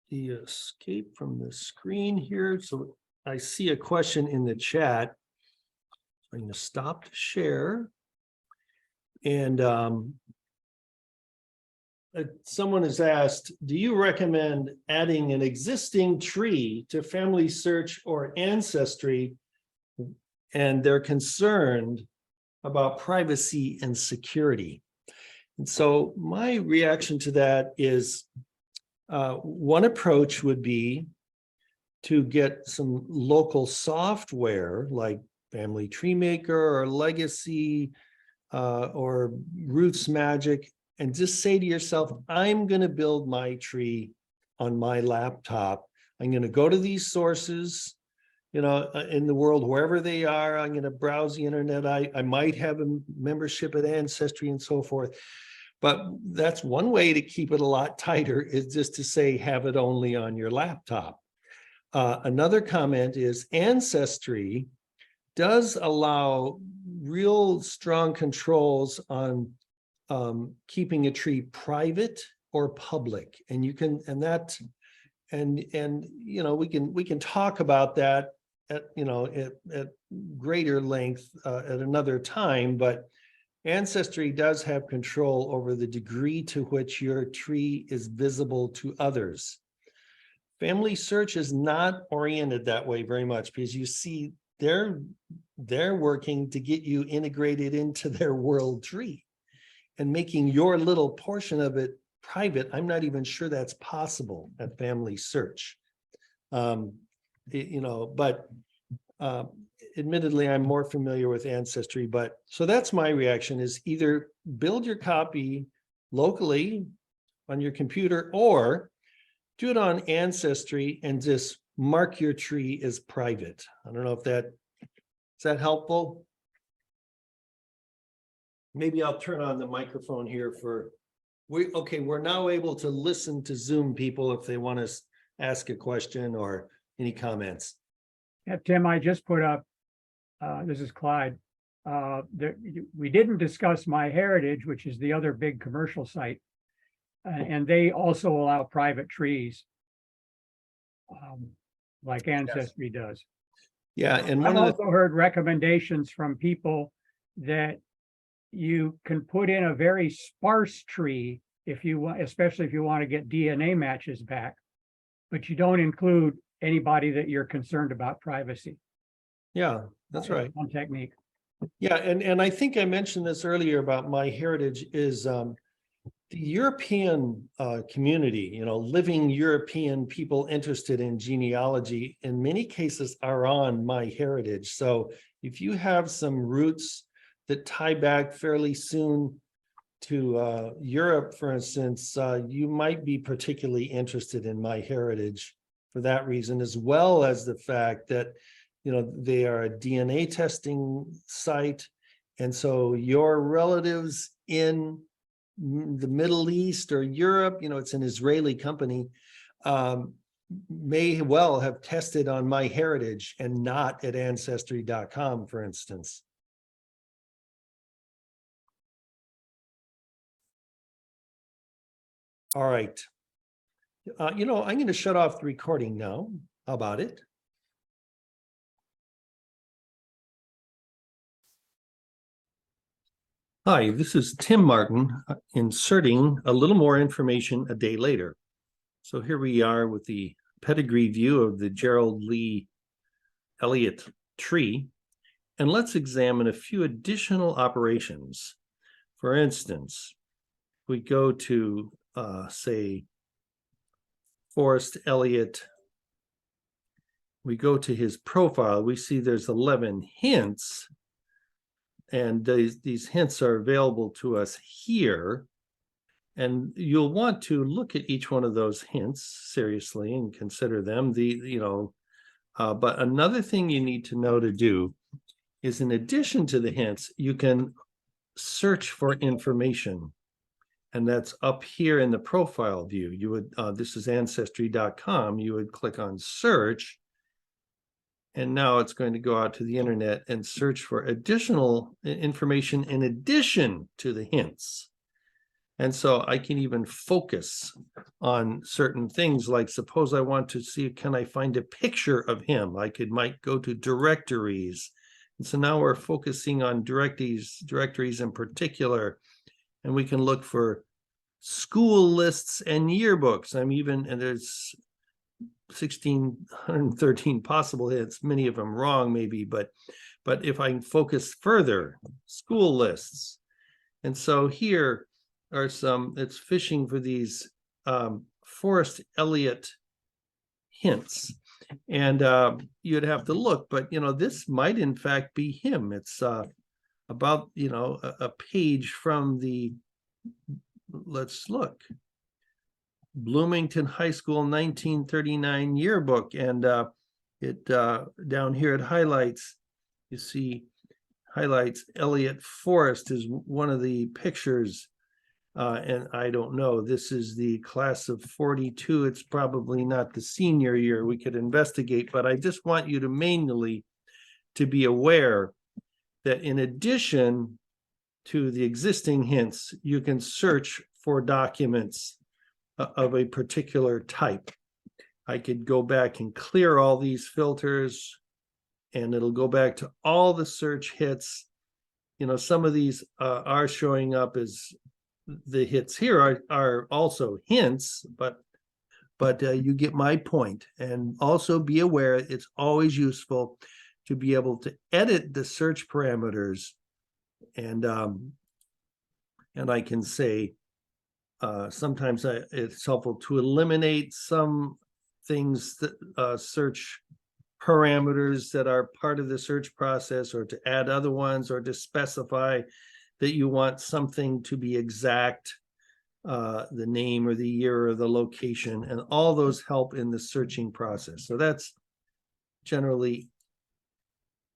the escape from the screen here. So I see a question in the chat. I'm going to stop to share. And someone has asked, do you recommend adding an existing tree to FamilySearch or Ancestry? And they're concerned about privacy and security. And so my reaction to that is one approach would be to get some local software like Family Tree Maker or Legacy or Roots Magic, and just say to yourself, I'm going to build my tree on my laptop. I'm going to go to these sources, you know, in the world, wherever they are. I'm going to browse the internet. I might have a membership at Ancestry and so forth. But that's one way to keep it a lot tighter, is just to say, have it only on your laptop. Another comment is Ancestry does allow real strong controls on keeping a tree private or public. And you can, and you know, we can talk about that at, you know, at greater length at another time, but Ancestry does have control over the degree to which your tree is visible to others. FamilySearch is not oriented that way very much, because you see they're working to get you integrated into their world tree and making your little portion of it private. I'm not even sure that's possible at FamilySearch. You know, but admittedly, I'm more familiar with Ancestry, but so that's my reaction, is either build your copy locally on your computer, or do it on Ancestry and just mark your tree as private. I don't know if is that helpful? Maybe I'll turn on the microphone here we're now able to listen to Zoom people if they want to ask a question or any comments. Yeah, Tim, I just put up, this is Clyde. We didn't discuss MyHeritage, which is the other big commercial site. And they also allow private trees. Like Ancestry does. Yeah, and I've one of also heard recommendations from people that you can put in a very sparse tree if you want, especially if you want to get DNA matches back, but you don't include anybody that you're concerned about privacy. yeah, that's right. One technique. Yeah, and I think I mentioned this earlier about MyHeritage is the European community, living European people interested in genealogy in many cases are on MyHeritage. So if you have some roots that tie back fairly soon to Europe, for instance, you might be particularly interested in MyHeritage for that reason, as well as the fact that they are a DNA testing site. And so your relatives in the Middle East or Europe, it's an Israeli company, may well have tested on MyHeritage and not at Ancestry.com, for instance. All right. I'm going to shut off the recording now. How about it? Hi, this is Tim Martin inserting a little more information a day later. So here we are with the pedigree view of the Gerald Lee Elliott tree. And let's examine a few additional operations. For instance, we go to, say, Forrest Elliott. We go to his profile. We see there's 11 hints. And these hints are available to us here. And you'll want to look at each one of those hints seriously and consider them. But another thing you need to know to do is, in addition to the hints, you can search for information. And that's up here in the profile view. You would, this is Ancestry.com. You would click on search. And now it's going to go out to the internet and search for additional information in addition to the hints. And so I can even focus on certain things, like suppose I want to see, can I find a picture of him? I might go to directories. And so now we're focusing on directories in particular, and we can look for school lists and yearbooks. And there's 1,613 possible hits, many of them wrong maybe, but if I focus further, school lists. And so here are it's fishing for these Forrest Elliott hints. And you'd have to look, but this might in fact be him. It's about a page from the, let's look, Bloomington High School 1939 yearbook, and it down here it highlights, you see, highlights Elliott Forrest is one of the pictures, and I don't know, this is the class of 42. It's probably not the senior year. We could investigate, but I just want you to manually to be aware that in addition to the existing hints, you can search for documents of a particular type. I could go back and clear all these filters, and it'll go back to all the search hits. Some of these are showing up as the hits here are also hints, but you get my point. And also be aware, it's always useful to be able to edit the search parameters, and I can say, sometimes it's helpful to eliminate some things that search parameters that are part of the search process, or to add other ones, or to specify that you want something to be exact the name or the year or the location, and all those help in the searching process. So that's generally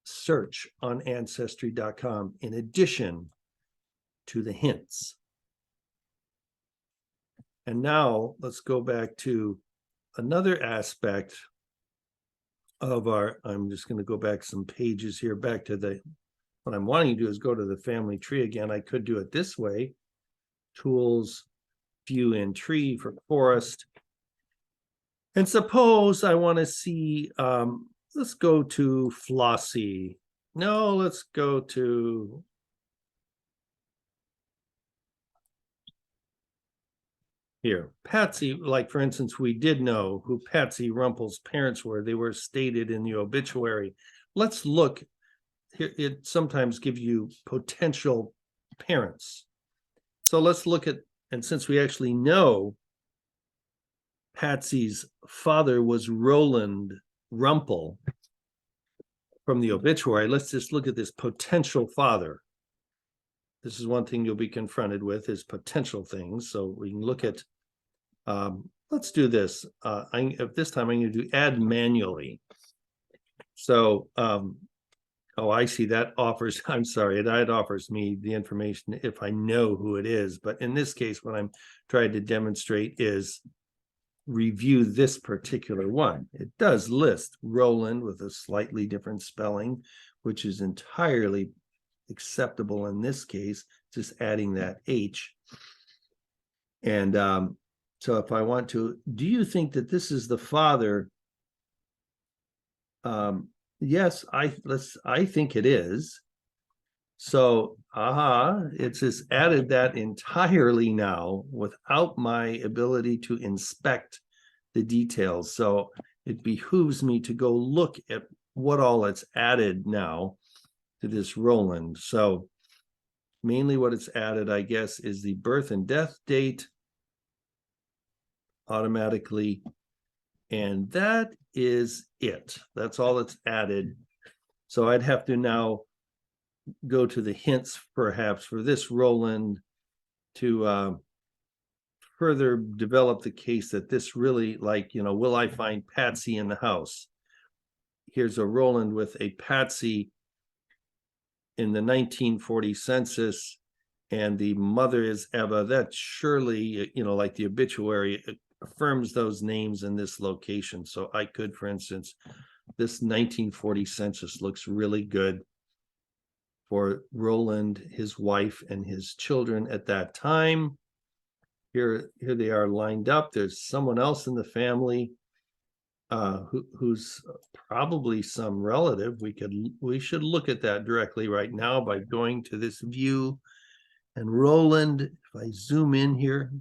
search on Ancestry.com in addition to the hints. And now let's go back to another aspect of our, I'm just going to go back some pages here, back to the, what I'm wanting to do is go to the family tree again. I could do it this way. Tools, view in tree for forest. And suppose I want to see, let's go to Flossie. No, let's go to here. Patsy, like for instance, we did know who Patsy Rumple's parents were. They were stated in the obituary. Let's look here. It sometimes gives you potential parents. So let's look at, and since we actually know Patsy's father was Roland Rumple from the obituary, let's just look at this potential father. This is one thing you'll be confronted with, is potential things. So we can look at, let's do this. At this time, I'm going to do add manually. So, oh, I see that offers, I'm sorry, that offers me the information if I know who it is. But in this case, what I'm trying to demonstrate is review this particular one. It does list Roland with a slightly different spelling, which is entirely acceptable in this case, just adding that H. And so if I want to, do you think that this is the father? Yes, I think it is. So, it's just added that entirely now without my ability to inspect the details. So it behooves me to go look at what all it's added now to this Roland. So mainly what it's added, I guess, is the birth and death date automatically. And that is it. That's all it's added. So I'd have to now go to the hints perhaps for this Roland to further develop the case that this really, like, you know, will I find Patsy in the house? Here's a Roland with a Patsy in the 1940 census, and the mother is Eva. That surely, you know, like the obituary, affirms those names in this location. So I could, for instance, this 1940 census looks really good for Roland, his wife, and his children at that time. Here they are lined up. There's someone else in the family who's probably some relative. We should look at that directly right now by going to this view. And Roland, if I zoom in here,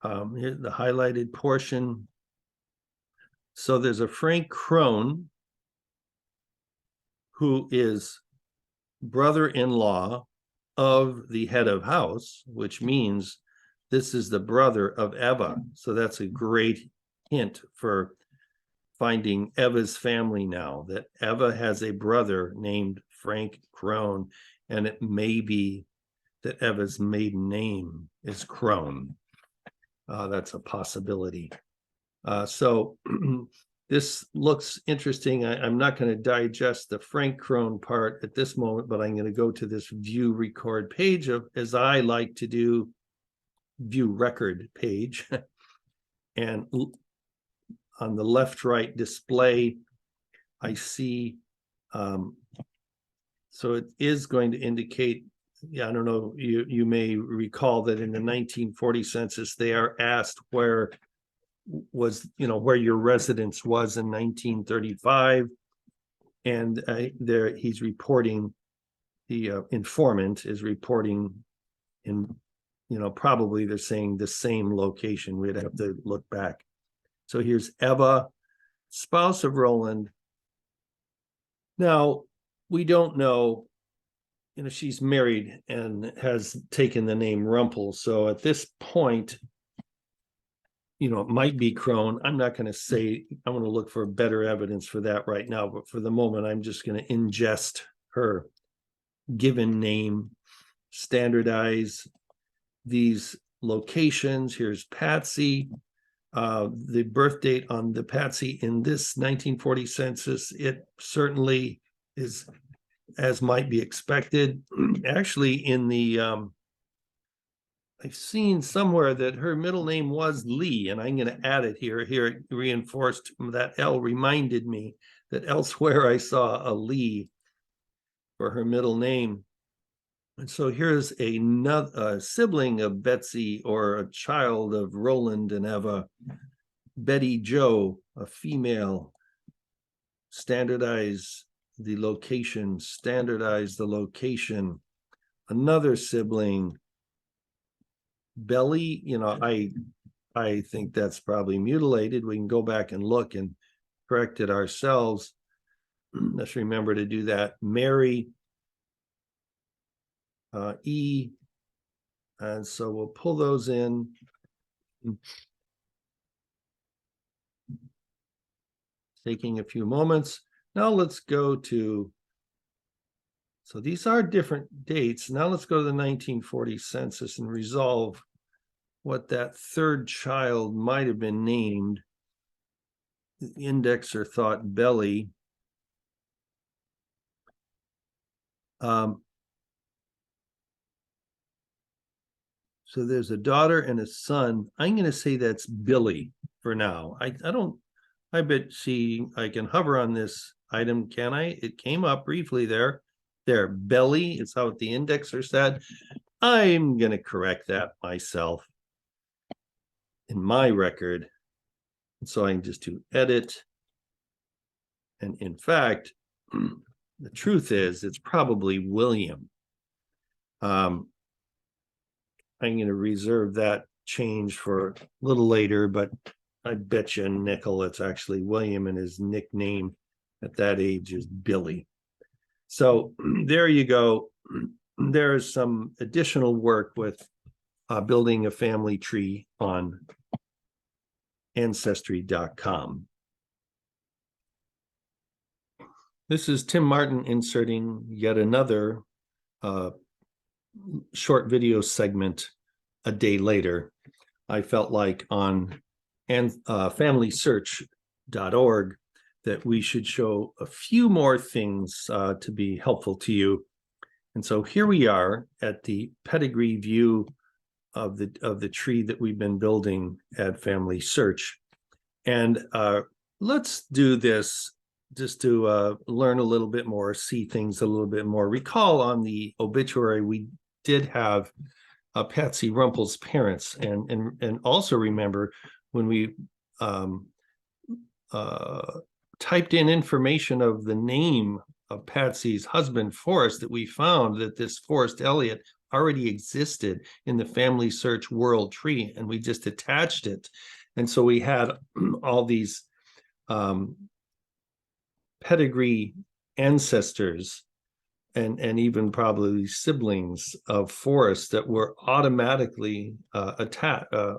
here the highlighted portion. So there's a Frank Crone who is brother-in-law of the head of house, which means this is the brother of Eva. So that's a great hint for finding Eva's family now, that Eva has a brother named Frank Crone, and it may be that Eva's maiden name is Crone. That's a possibility. So this looks interesting. I'm not going to digest the Frank Crone part at this moment, but I'm going to go to this view record page of, as I like to do, view record page. And on the left right display, I see, so it is going to indicate, yeah, I don't know, you may recall that in the 1940 census, they are asked where was, you know, where your residence was in 1935. And there he's reporting, the informant is reporting in, you know, probably they're saying the same location. We'd have to look back. So here's Eva, spouse of Roland. Now, we don't know, you know, she's married and has taken the name Rumple. So at this point, you know, it might be Crone. I'm not going to say, I want to look for better evidence for that right now, but for the moment, I'm just going to ingest her given name, standardize these locations. Here's Patsy. The birth date on the Patsy in this 1940 census, it certainly is as might be expected. Actually, in the I've seen somewhere that her middle name was Lee, and I'm going to add it here. Here it reinforced that L reminded me that elsewhere I saw a Lee for her middle name. And so here's a sibling of Betsy, or a child of Roland and Eva, Betty Jo, a female. Standardize the location, standardize the location. Another sibling, Belly, I think that's probably mutilated. We can go back and look and correct it ourselves. Let's remember to do that. Mary, E, and so we'll pull those in. Taking a few moments. Now let's go to, so these are different dates. Now let's go to the 1940 census and resolve what that third child might have been named. The indexer thought Belly. So there's a daughter and a son. I'm going to say that's Billy for now. I bet I can hover on this item, can I? It came up briefly there. There, Belly is how the indexer said. I'm going to correct that myself in my record. And so I can just do edit. And in fact, the truth is it's probably William. I'm going to reserve that change for a little later, but I bet you a nickel it's actually William, and his nickname at that age is Billy. So there you go. There's some additional work with building a family tree on Ancestry.com. This is Tim Martin inserting yet another short video segment a day later. I felt like on FamilySearch.org that we should show a few more things to be helpful to you. And so here we are at the pedigree view of the tree that we've been building at FamilySearch. And let's do this just to learn a little bit more, see things a little bit more. Recall on the obituary, we did have Patsy Rumple's parents, and also remember when we typed in information of the name of Patsy's husband, Forrest, that we found that this Forrest Elliott already existed in the FamilySearch world tree, and we just attached it. And so we had all these pedigree ancestors and even probably siblings of Forrest that were automatically a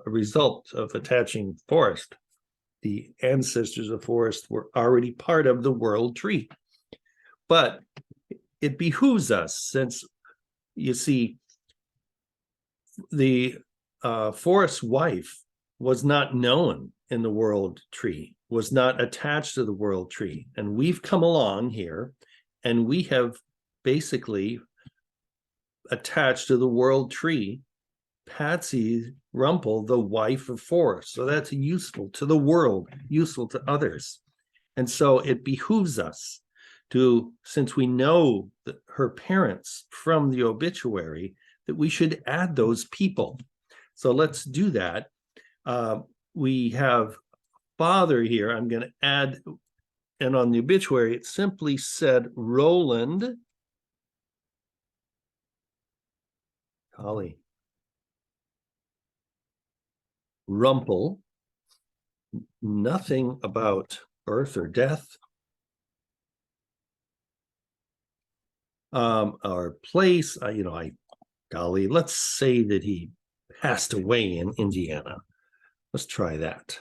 result of attaching Forrest. The ancestors of Forrest were already part of the world tree. But it behooves us, since you see the Forrest's wife was not known in the world tree, was not attached to the world tree. And we've come along here and we have basically attached to the world tree Patsy Rumple, the wife of Forrest. So that's useful to the world, useful to others. And so it behooves us to, since we know that her parents from the obituary, that we should add those people. So let's do that. We have father here. I'm going to add, and on the obituary, it simply said Roland. Golly. Rumple. Nothing about birth or death. Or place. Golly, let's say that he passed away in Indiana. Let's try that.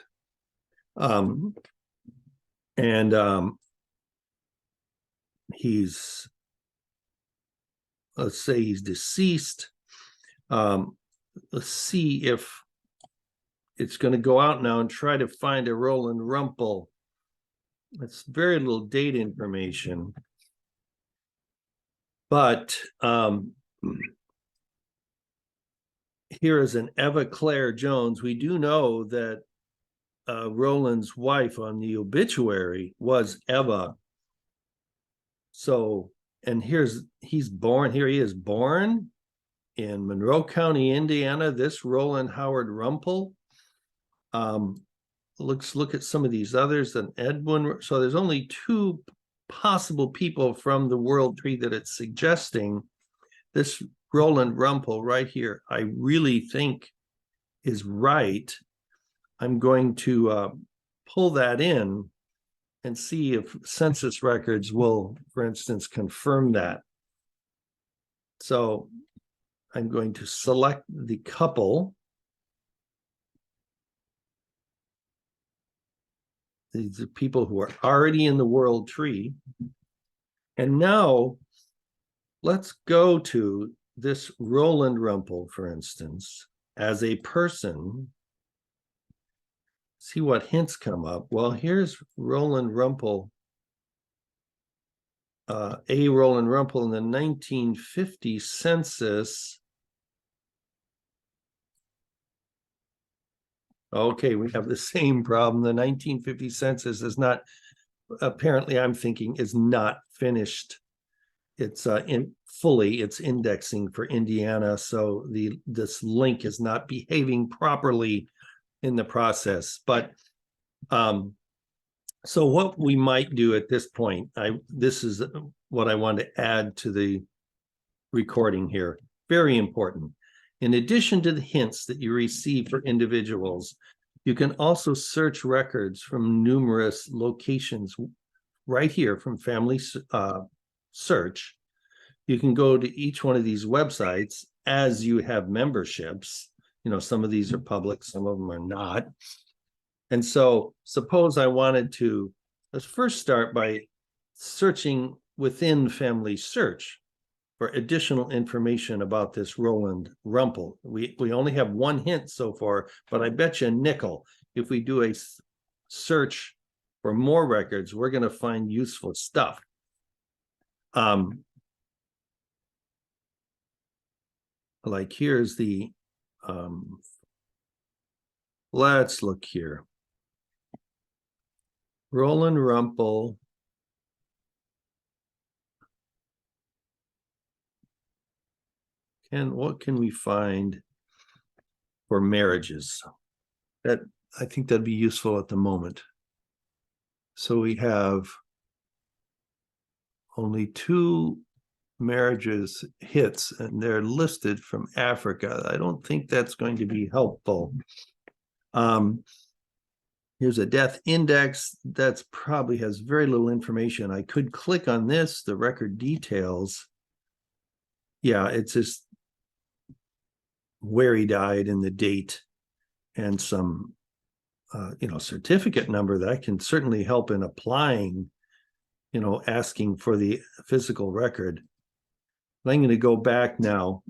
Let's say he's deceased. let's see if it's going to go out now and try to find a Roland Rumpel. It's very little date information. But here is an Eva Claire Jones. We do know that Roland's wife on the obituary was Eva. So, and he is born in Monroe County, Indiana, this Roland Howard Rumpel. Let's look at some of these others. And Edwin, so there's only two possible people from the world tree that it's suggesting. This Roland Rumpel right here, I really think is right. I'm going to pull that in and see if census records will, for instance, confirm that. So I'm going to select the couple. These are people who are already in the world tree. And now let's go to this Roland Rumpel, for instance, as a person. See what hints come up. Well, here's Roland Rumpel, a Roland Rumpel in the 1950 census. Okay, we have the same problem. The 1950 census is not, apparently I'm thinking, is not finished. It's it's indexing for Indiana, so this link is not behaving properly in the process. But so what we might do at this point, this is what I want to add to the recording here. Very important. In addition to the hints that you receive for individuals, you can also search records from numerous locations right here from FamilySearch. You can go to each one of these websites as you have memberships. You know, some of these are public, some of them are not. And so suppose I wanted to, let's first start by searching within FamilySearch for additional information about this Roland Rumpel. We only have one hint so far, but I bet you a nickel, if we do a search for more records, we're going to find useful stuff. Like here's the, let's look here. Roland Rumpel. And what can we find for marriages? That I think that'd be useful at the moment. So we have only 2 marriages hits, and they're listed from Africa. I don't think that's going to be helpful. Here's a death index that's probably has very little information. I could click on this, the record details. Yeah, it's just where he died and the date and some certificate number that can certainly help in applying, asking for the physical record. I'm going to go back now.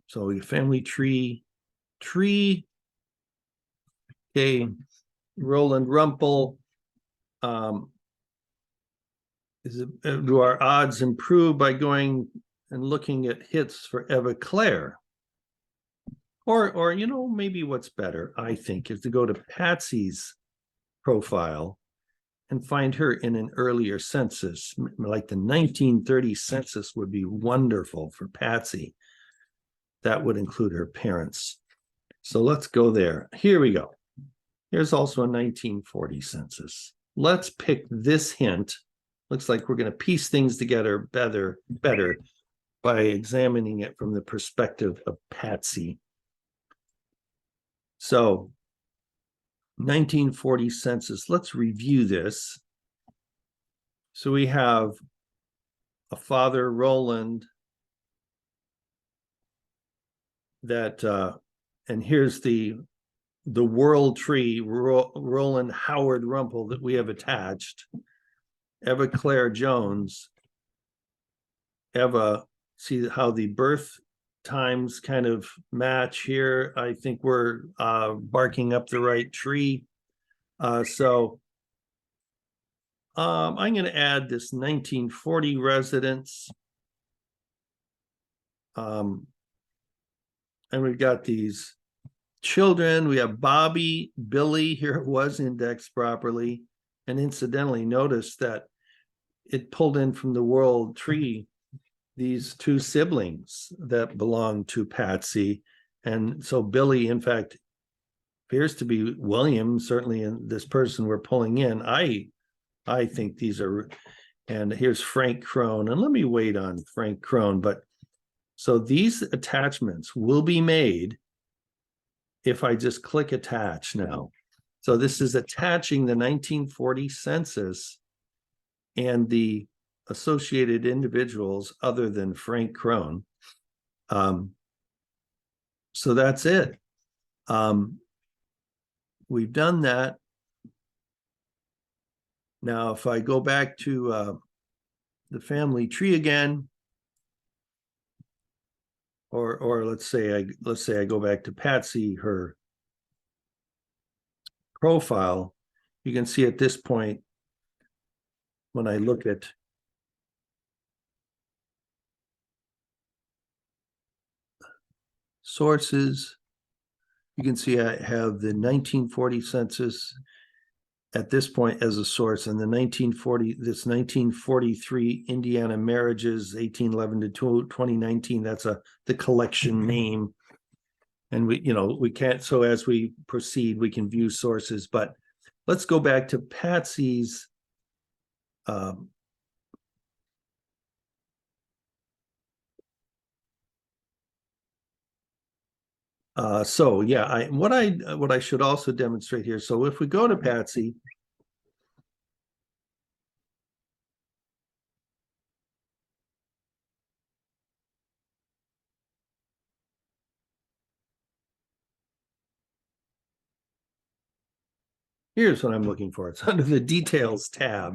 So family tree. Okay, Roland Rumpel. Do our odds improve by going and looking at hits for Eva Claire? Or maybe what's better, I think, is to go to Patsy's profile and find her in an earlier census, like the 1930 census would be wonderful for Patsy. That would include her parents. So let's go there. Here we go. Here's also a 1940 census. Let's pick this hint. Looks like we're going to piece things together better by examining it from the perspective of Patsy. So 1940 census, let's review this. So we have a father, Roland, that, and here's the world tree, Roland Howard Rumpel that we have attached. Eva Claire Jones, Eva see how the birth times kind of match here. I think we're barking up the right tree. So I'm going to add this 1940 residents. And we've got these children. We have Bobby, Billy. Here it was indexed properly. And incidentally, notice that it pulled in from the world tree these two siblings that belong to Patsy. And so Billy, in fact, appears to be William, certainly in this person we're pulling in. I think these are, and here's Frank Crone. And let me wait on Frank Crone. But so these attachments will be made if I just click attach now. So this is attaching the 1940 census and the associated individuals other than Frank Crone. So that's it. We've done that. Now, if I go back to the family tree again, or let's say I go back to Patsy, her profile, you can see at this point, when I look at sources, you can see I have the 1940 census at this point as a source, and the 1943 Indiana marriages, 1811 to 2019, that's the collection name. And we can't, so as we proceed, we can view sources, but let's go back to Patsy's so yeah, what I should also demonstrate here. So if we go to Patsy, here's what I'm looking for. It's under the details tab.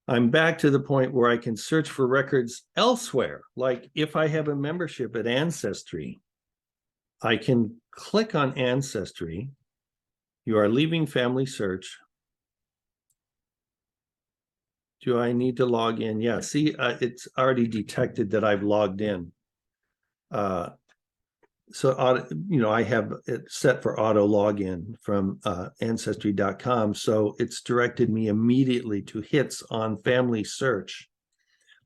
I'm back to the point where I can search for records elsewhere. Like if I have a membership at Ancestry, I can click on Ancestry. You are leaving FamilySearch. Do I need to log in? Yeah, see, it's already detected that I've logged in. So I have it set for auto login from Ancestry.com. So it's directed me immediately to hits on FamilySearch.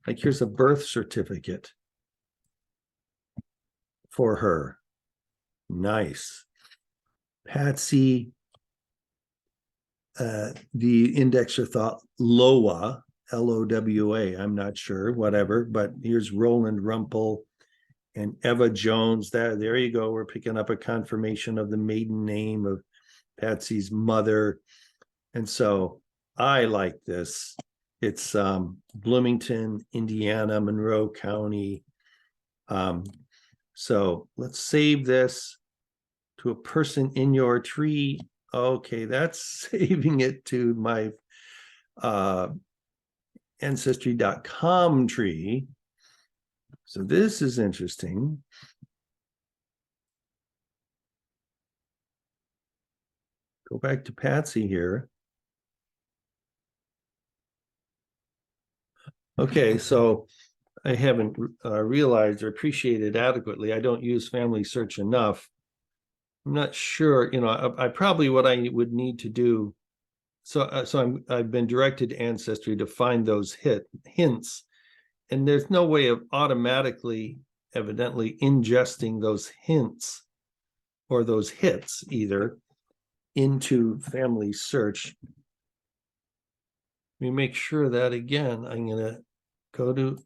Like here's a birth certificate for her. Nice. Patsy, the indexer thought Lowa, L-O-W-A, I'm not sure, whatever, but here's Roland Rumpel and Eva Jones. There you go. We're picking up a confirmation of the maiden name of Patsy's mother. And so I like this. It's Bloomington, Indiana, Monroe County. So let's save this to a person in your tree. Okay, that's saving it to my Ancestry.com tree. So this is interesting. Go back to Patsy here. Okay, so I haven't realized or appreciated adequately. I don't use FamilySearch enough. I'm not sure, I probably what I would need to do. So I've been directed to Ancestry to find those hints, and there's no way of automatically, evidently, ingesting those hints or those hits either into FamilySearch. Let me make sure that again. I'm going to go to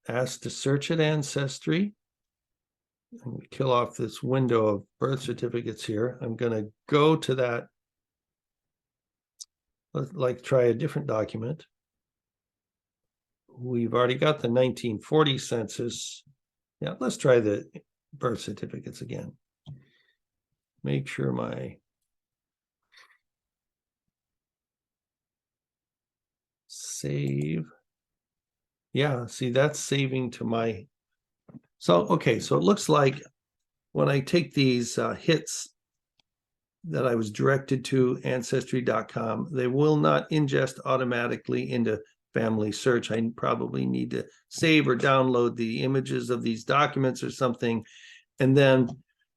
ask to search at Ancestry. I'm going to kill off this window of birth certificates here. I'm going to go to that. Let's try a different document. We've already got the 1940 census. Yeah, let's try the birth certificates again. Make sure my save. Yeah, see, that's saving to my. So, okay, so it looks like when I take these hits that I was directed to Ancestry.com, they will not ingest automatically into FamilySearch. I probably need to save or download the images of these documents or something. And then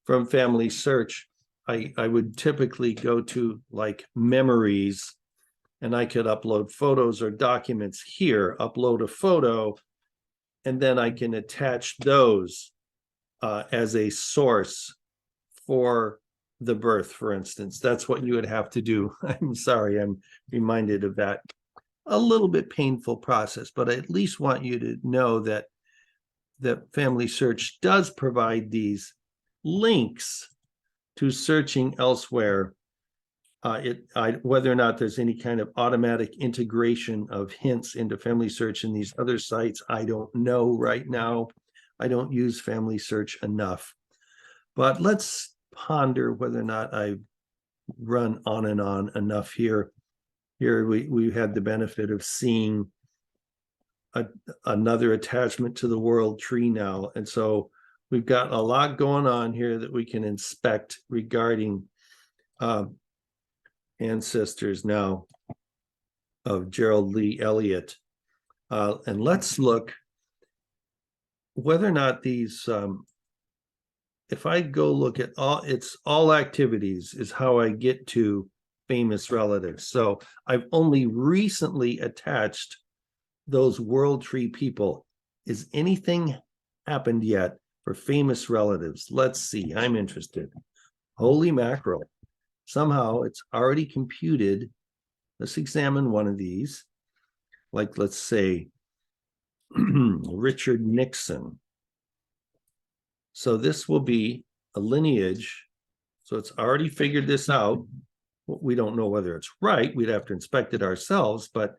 from FamilySearch, I would typically go to like memories, and I could upload photos or documents here, upload a photo, and then I can attach those as a source for the birth, for instance. That's what you would have to do. I'm sorry, I'm reminded of that. A little bit painful process, but I at least want you to know that FamilySearch does provide these links to searching elsewhere. Whether or not there's any kind of automatic integration of hints into FamilySearch in these other sites, I don't know right now. I don't use FamilySearch enough. But let's ponder whether or not I run on and on enough here. Here we had the benefit of seeing another attachment to the world tree now. And so we've got a lot going on here that we can inspect regarding ancestors now of Gerald Lee Elliott. And let's look whether or not these, if I go look at all activities is how I get to famous relatives. So I've only recently attached those world tree people. Is anything happened yet for famous relatives? Let's see, I'm interested. Holy mackerel. Somehow it's already computed. Let's examine one of these. Like, let's say, Richard Nixon. So this will be a lineage. So it's already figured this out. We don't know whether it's right. We'd have to inspect it ourselves, but it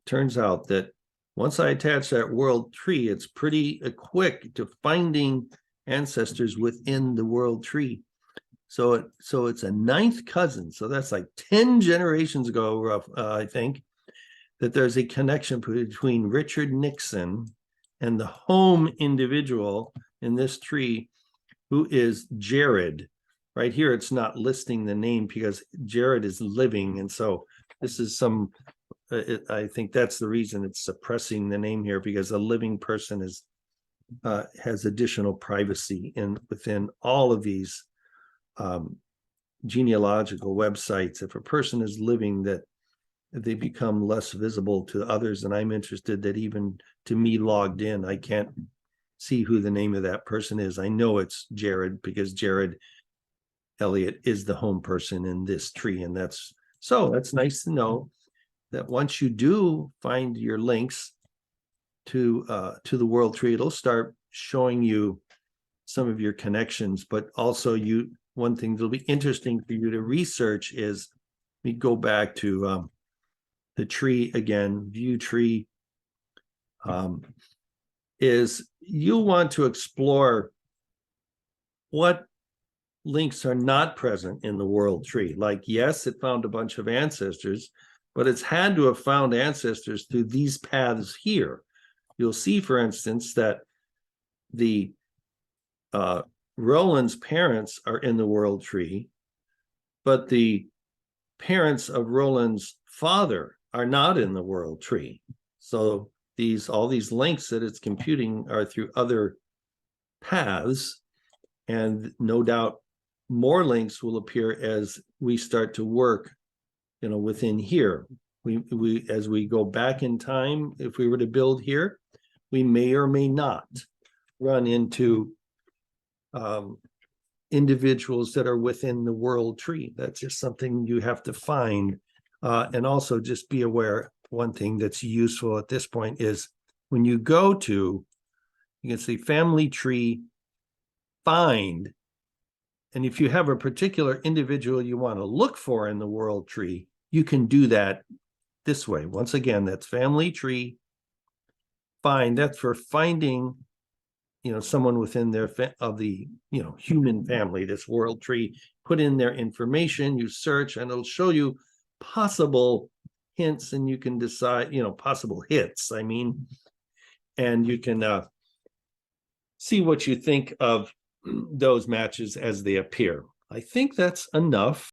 turns out that once I attach that world tree, it's pretty quick to finding ancestors within the world tree. So it's a ninth cousin. So that's like 10 generations ago, I think, that there's a connection between Richard Nixon and the home individual in this tree, who is Jared. Right here, it's not listing the name because Jared is living. And so this is some, I think that's the reason it's suppressing the name here, because a living person is has additional privacy within all of these genealogical websites. If a person is living, that they become less visible to others. And I'm interested that even to me logged in, I can't see who the name of that person is. I know it's Jared because Jared Elliott is the home person in this tree. And that's nice to know that once you do find your links to the world tree, it'll start showing you some of your connections. But also one thing that'll be interesting for you to research is, we go back to the tree again, view tree, is you'll want to explore what links are not present in the world tree. Like, yes, it found a bunch of ancestors, but it's had to have found ancestors through these paths here. You'll see, for instance, that the Roland's parents are in the world tree, but the parents of Roland's father are not in the world tree. So all these links that it's computing are through other paths, and no doubt more links will appear as we start to work, within here. We as we go back in time, if we were to build here, we may or may not run into individuals that are within the world tree. That's just something you have to find. And also just be aware, one thing that's useful at this point is when you go to, you can see family tree find. And if you have a particular individual you want to look for in the world tree, you can do that this way. Once again, that's family tree find. That's for finding, someone within of the, human family, this world tree. Put in their information, you search, and it'll show you possible hints, and you can decide, possible hits, and you can see what you think of those matches as they appear. I think that's enough.